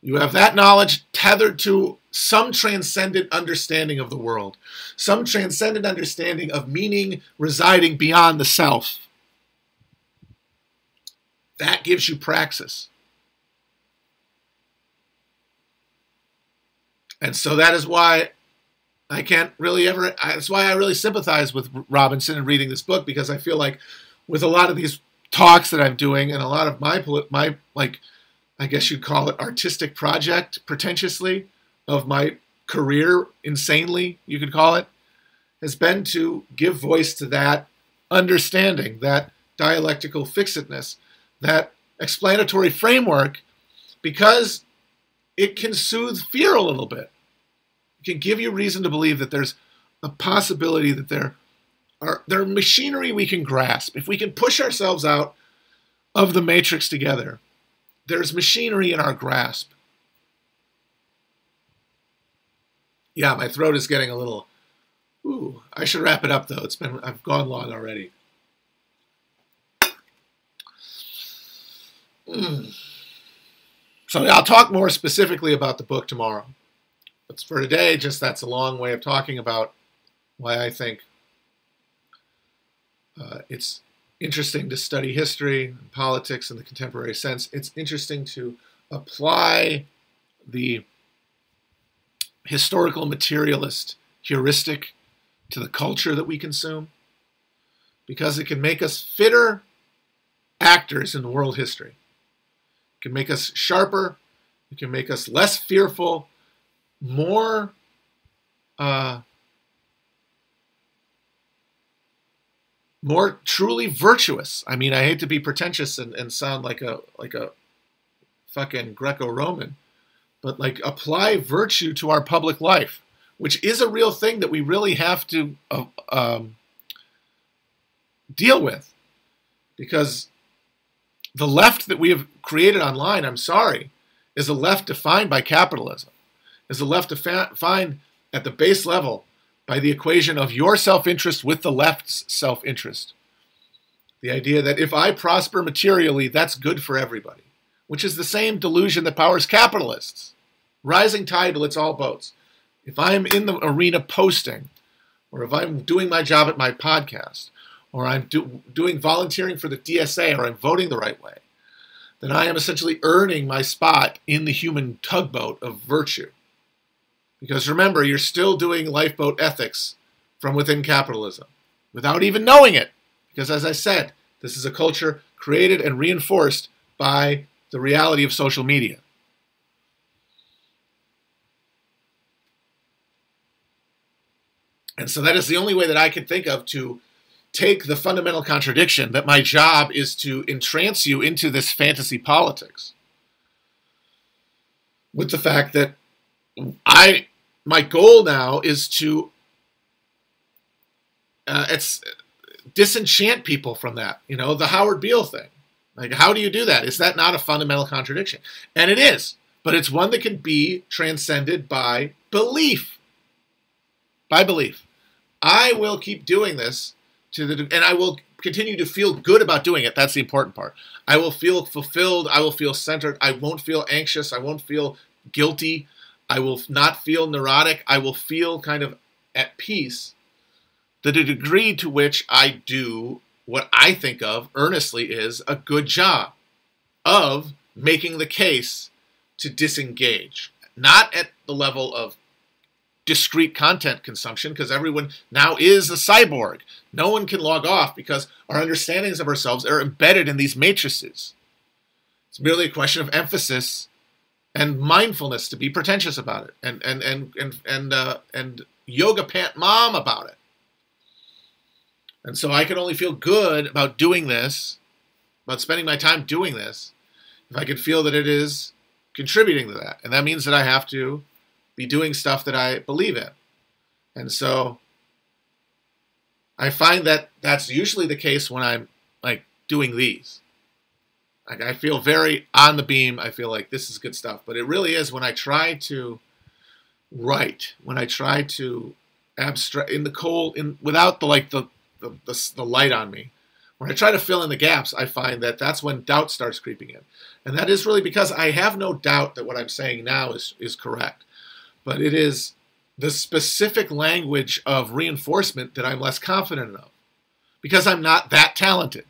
you have that knowledge tethered to some transcendent understanding of the world, some transcendent understanding of meaning residing beyond the self. That gives you praxis. And so that is why I can't really ever, that's why I really sympathize with Robinson in reading this book, because I feel like with a lot of these talks that I'm doing and a lot of my like, I guess you'd call it artistic project, pretentiously, of my career, insanely, you could call it, has been to give voice to that understanding, that dialectical fixedness, that explanatory framework, because it can soothe fear a little bit. It can give you reason to believe that there's a possibility that there are machinery we can grasp. If we can push ourselves out of the matrix together, there's machinery in our grasp. Yeah, my throat is getting a little, ooh, I should wrap it up though. I've gone long already. So I'll talk more specifically about the book tomorrow. But for today, just that's a long way of talking about why I think it's interesting to study history and politics in the contemporary sense. It's interesting to apply the historical materialist heuristic to the culture that we consume, because it can make us fitter actors in world history. It can make us sharper. It can make us less fearful, more truly virtuous. I mean, I hate to be pretentious and sound like a fucking Greco-Roman, but like apply virtue to our public life, which is a real thing that we really have to deal with, because the left that we have created online, I'm sorry, is a left defined by capitalism, is a left defined at the base level by the equation of your self-interest with the left's self-interest. The idea that if I prosper materially, that's good for everybody, which is the same delusion that powers capitalists. Rising tide lifts all boats. If I'm in the arena posting, or if I'm doing my job at my podcast, or I'm doing volunteering for the DSA, or I'm voting the right way, then I am essentially earning my spot in the human tugboat of virtue. Because remember, you're still doing lifeboat ethics from within capitalism without even knowing it. Because as I said, this is a culture created and reinforced by the reality of social media. And so that is the only way that I can think of to take the fundamental contradiction that my job is to entrance you into this fantasy politics, with the fact that my goal now is to disenchant people from that. You know, the Howard Beale thing. Like, how do you do that? Is that not a fundamental contradiction? And it is, but it's one that can be transcended by belief. By belief. I will keep doing this and I will continue to feel good about doing it. That's the important part. I will feel fulfilled. I will feel centered. I won't feel anxious. I won't feel guilty. I will not feel neurotic. I will feel kind of at peace. The degree to which I do what I think of earnestly is a good job of making the case to disengage. Not at the level of discrete content consumption, because everyone now is a cyborg. No one can log off because our understandings of ourselves are embedded in these matrices. It's merely a question of emphasis and mindfulness, to be pretentious about it, and yoga pant mom about it. And so I can only feel good about doing this, about spending my time doing this, if I can feel that it is contributing to that. And that means that I have to be doing stuff that I believe in. And so I find that that's usually the case when I'm like doing these. Like I feel very on the beam. I feel like this is good stuff. But it really is when I try to write, when I try to abstract in the cold, without the light on me. When I try to fill in the gaps, I find that that's when doubt starts creeping in. And that is really because I have no doubt that what I'm saying now is correct. But it is the specific language of reinforcement that I'm less confident of. Because I'm not that talented.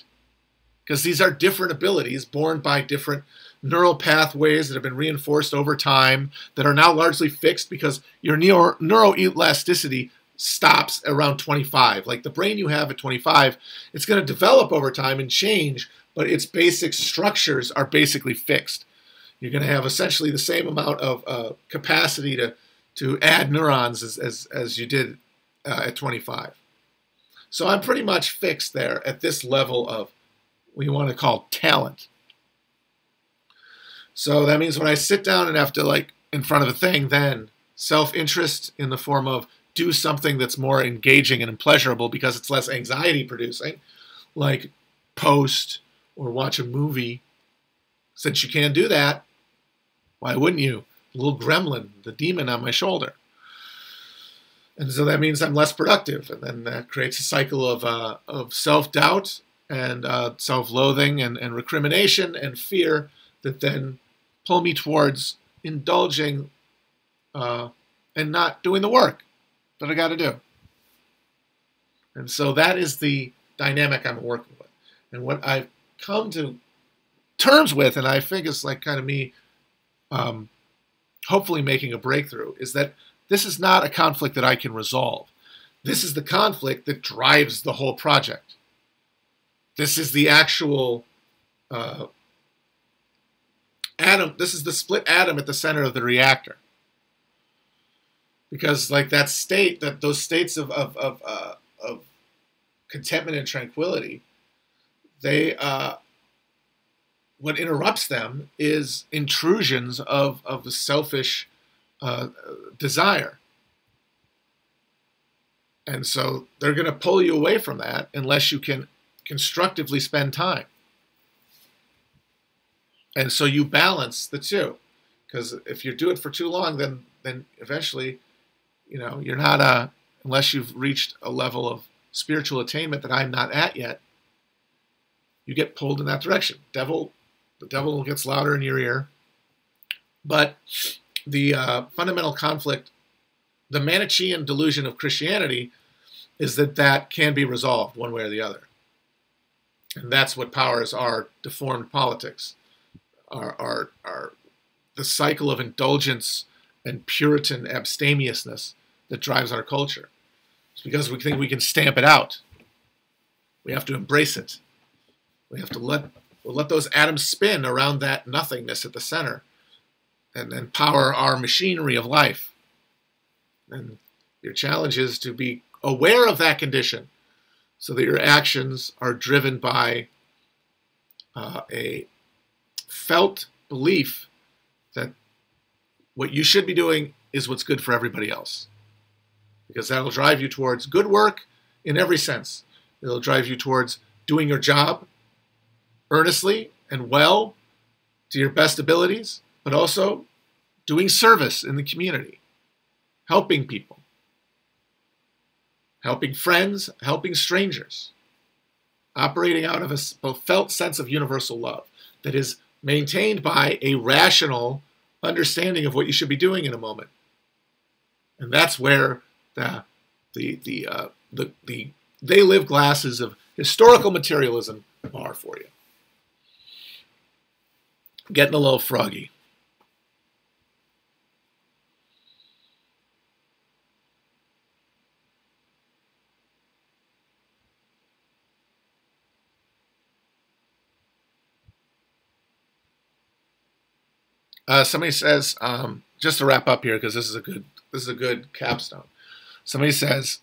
Because these are different abilities born by different neural pathways that have been reinforced over time that are now largely fixed because your neuroelasticity stops around 25. Like the brain you have at 25, it's going to develop over time and change, but its basic structures are basically fixed. You're going to have essentially the same amount of capacity to add neurons as you did at 25. So I'm pretty much fixed there at this level of what you want to call talent. So that means when I sit down and have to, like, in front of a thing, then self-interest in the form of do something that's more engaging and pleasurable because it's less anxiety producing, like post or watch a movie. Since you can't do that, why wouldn't you? The little gremlin, the demon on my shoulder. And so that means I'm less productive. And then that creates a cycle of self-doubt and self-loathing and recrimination and fear that then pull me towards indulging and not doing the work that I got to do. And so that is the dynamic I'm working with. And what I've come to terms with, and I think it's like kind of me hopefully making a breakthrough, is that this is not a conflict that I can resolve. This is the conflict that drives the whole project. This is the actual atom. This is the split atom at the center of the reactor. Because like that state, those states of contentment and tranquility, they what interrupts them is intrusions of the selfish desire. And so they're going to pull you away from that unless you can constructively spend time. And so you balance the two. Because if you do it for too long, then eventually, you know, you're not unless you've reached a level of spiritual attainment that I'm not at yet, you get pulled in that direction. The devil gets louder in your ear. But the fundamental conflict, the Manichaean delusion of Christianity, is that can be resolved one way or the other. And that's what powers our deformed politics, our the cycle of indulgence and Puritan abstemiousness that drives our culture. It's because we think we can stamp it out. We have to embrace it. We have to let those atoms spin around that nothingness at the center and then power our machinery of life. And your challenge is to be aware of that condition so that your actions are driven by a felt belief that what you should be doing is what's good for everybody else. Because that'll drive you towards good work in every sense. It'll drive you towards doing your job earnestly and well to your best abilities, but also doing service in the community, helping people, helping friends, helping strangers, operating out of a felt sense of universal love that is maintained by a rational understanding of what you should be doing in a moment. And that's where the they live glasses of historical materialism are for you. Getting a little froggy. Somebody says, just to wrap up here, because this is a good capstone. Somebody says,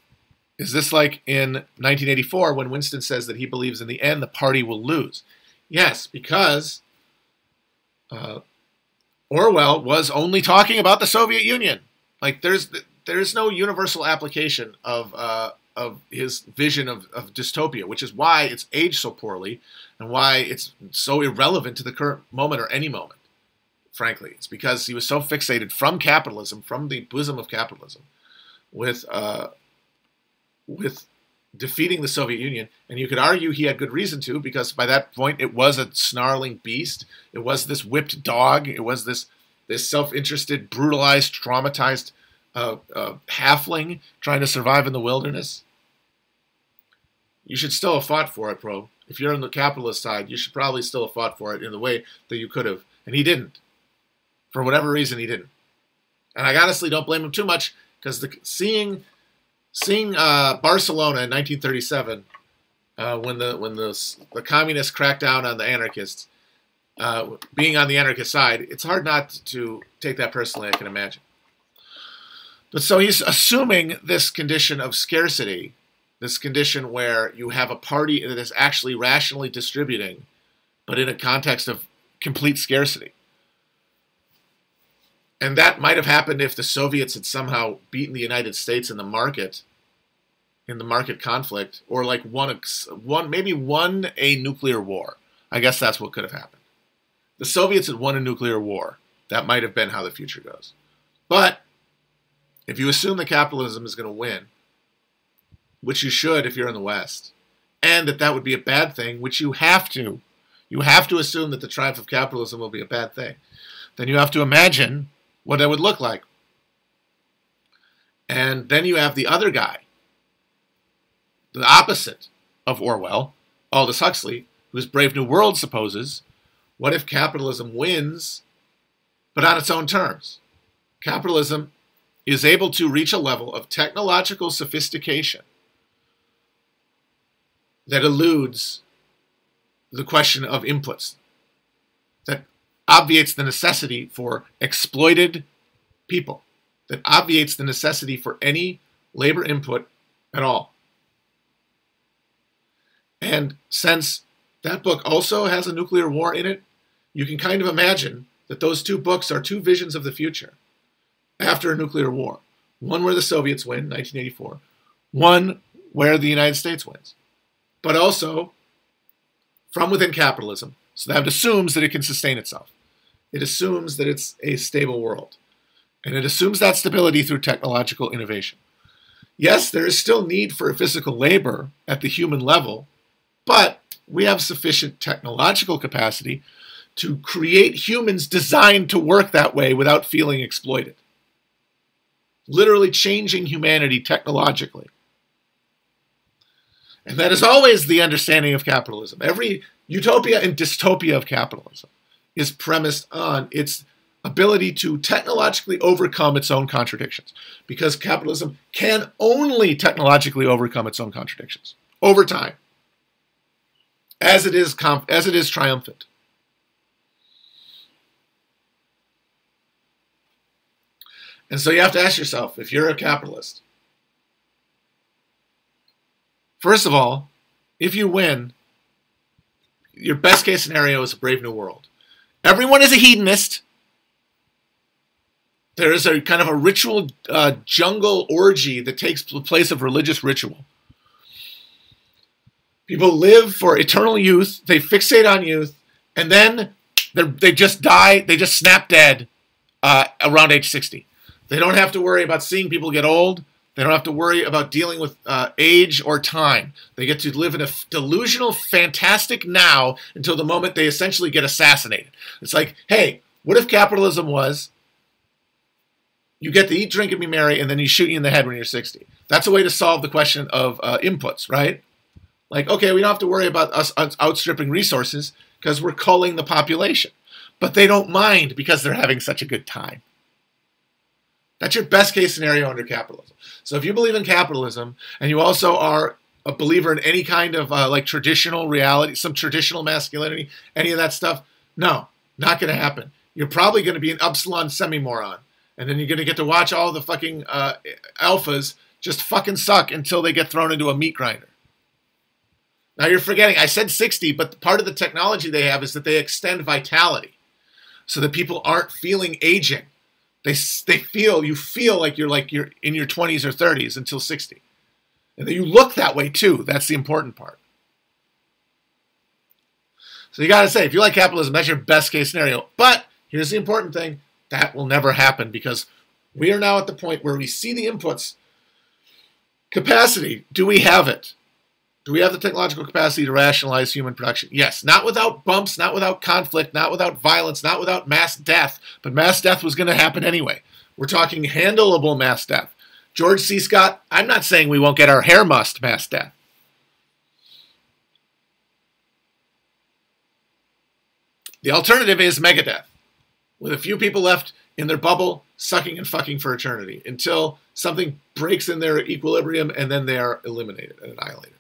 is this like in 1984 when Winston says that he believes in the end the party will lose? Yes, because Orwell was only talking about the Soviet Union. Like there's no universal application of his vision of dystopia, which is why it's aged so poorly and why it's so irrelevant to the current moment or any moment. Frankly, it's because he was so fixated from capitalism, from the bosom of capitalism, with defeating the Soviet Union. And you could argue he had good reason to, because by that point it was a snarling beast. It was this whipped dog. It was this self-interested, brutalized, traumatized halfling trying to survive in the wilderness. You should still have fought for it, bro. If you're on the capitalist side, you should probably still have fought for it in the way that you could have. And he didn't. For whatever reason, he didn't. And I honestly don't blame him too much, because seeing Barcelona in 1937, when the communists cracked down on the anarchists, being on the anarchist side, it's hard not to take that personally, I can imagine. But so he's assuming this condition of scarcity, this condition where you have a party that is actually rationally distributing, but in a context of complete scarcity. And that might have happened if the Soviets had somehow beaten the United States in the market conflict, or like maybe won a nuclear war. I guess that's what could have happened. The Soviets had won a nuclear war. That might have been how the future goes. But if you assume that capitalism is going to win, which you should if you're in the West, and that would be a bad thing, which you have to assume that the triumph of capitalism will be a bad thing, then you have to imagine what that would look like. And then you have the other guy, the opposite of Orwell, Aldous Huxley, whose Brave New World supposes, what if capitalism wins, but on its own terms? Capitalism is able to reach a level of technological sophistication that eludes the question of inputs, that obviates the necessity for exploited people, that obviates the necessity for any labor input at all. And since that book also has a nuclear war in it, you can kind of imagine that those two books are two visions of the future after a nuclear war. One where the Soviets win, 1984. One where the United States wins. But also from within capitalism. So that assumes that it can sustain itself. It assumes that it's a stable world. And it assumes that stability through technological innovation. Yes, there is still need for physical labor at the human level, but we have sufficient technological capacity to create humans designed to work that way without feeling exploited. Literally changing humanity technologically. And that is always the understanding of capitalism. Every utopia and dystopia of capitalism is premised on its ability to technologically overcome its own contradictions. Because capitalism can only technologically overcome its own contradictions over time, as it is triumphant. And so you have to ask yourself, if you're a capitalist, first of all, if you win, your best case scenario is a brave new world. Everyone is a hedonist. There is a kind of a ritual jungle orgy that takes the place of religious ritual. People live for eternal youth. They fixate on youth. And then they just die. They just snap dead around age 60. They don't have to worry about seeing people get old. They don't have to worry about dealing with age or time. They get to live in a delusional, fantastic now until the moment they essentially get assassinated. It's like, hey, what if capitalism was you get to eat, drink, and be merry, and then you shoot you in the head when you're 60? That's a way to solve the question of inputs, right? Like, okay, we don't have to worry about us outstripping resources because we're culling the population. But they don't mind because they're having such a good time. That's your best case scenario under capitalism. So if you believe in capitalism and you also are a believer in any kind of like traditional reality, some traditional masculinity, any of that stuff, no, not going to happen. You're probably going to be an upsilon semi-moron. And then you're going to get to watch all the fucking alphas just fucking suck until they get thrown into a meat grinder. Now you're forgetting, I said 60, but part of the technology they have is that they extend vitality so that people aren't feeling aging. You feel like you're in your 20s or 30s until 60. And then you look that way too. That's the important part. So you got to say, if you like capitalism, that's your best case scenario. But here's the important thing. That will never happen because we are now at the point where we see the inputs. Capacity, do we have it? Do we have the technological capacity to rationalize human production? Yes. Not without bumps, not without conflict, not without violence, not without mass death. But mass death was going to happen anyway. We're talking handleable mass death. George C. Scott, I'm not saying we won't get our hair mussed mass death. The alternative is megadeath, with a few people left in their bubble, sucking and fucking for eternity, until something breaks in their equilibrium and then they are eliminated and annihilated.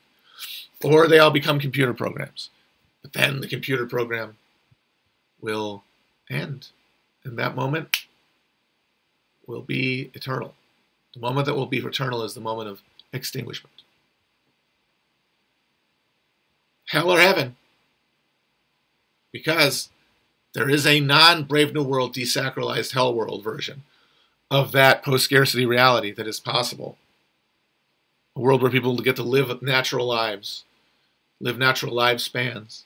Or they all become computer programs. But then the computer program will end. And that moment will be eternal. The moment that will be eternal is the moment of extinguishment. Hell or heaven. Because there is a non-Brave New World desacralized hell world version of that post-scarcity reality that is possible. A world where people get to live natural lives, live natural lifespans,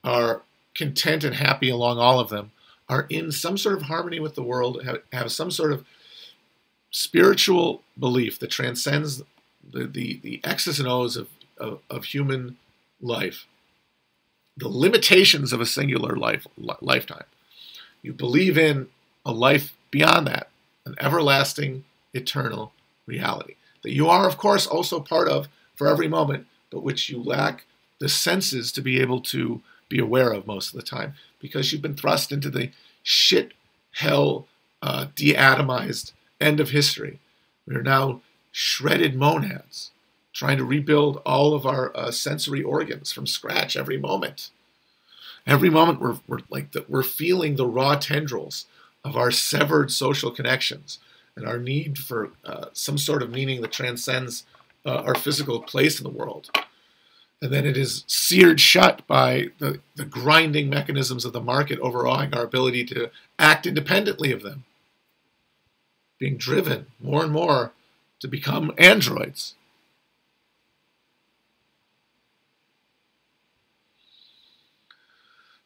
are content and happy along all of them, are in some sort of harmony with the world, have some sort of spiritual belief that transcends the X's and O's of human life, the limitations of a singular lifetime. You believe in a life beyond that, an everlasting, eternal reality that you are, of course, also part of for every moment, but which you lack the senses to be able to be aware of most of the time because you've been thrust into the shit, hell, deatomized end of history. We are now shredded monads trying to rebuild all of our sensory organs from scratch every moment. Every moment we're feeling the raw tendrils of our severed social connections and our need for some sort of meaning that transcends our physical place in the world. And then it is seared shut by the grinding mechanisms of the market overawing our ability to act independently of them. Being driven more and more to become androids.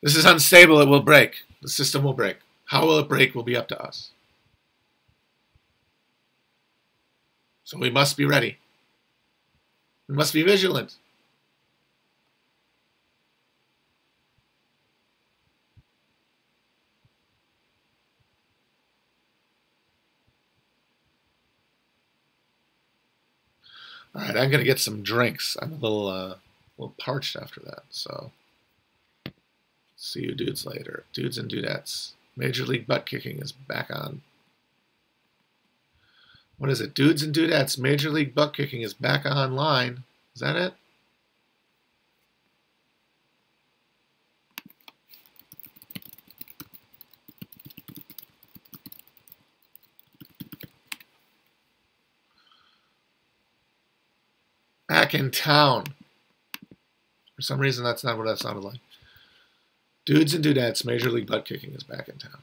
This is unstable. It will break. The system will break. How will it break will be up to us. So we must be ready. We must be vigilant. All right, I'm going to get some drinks. I'm a little parched after that, so see you dudes later. Dudes and dudettes. Major League Butt Kicking is back on. What is it? Dudes and dudettes. Major League Butt Kicking is back online. Is that it? Back in town. For some reason, that's not what that sounded like. Dudes and dudettes, Major League Butt Kicking is back in town.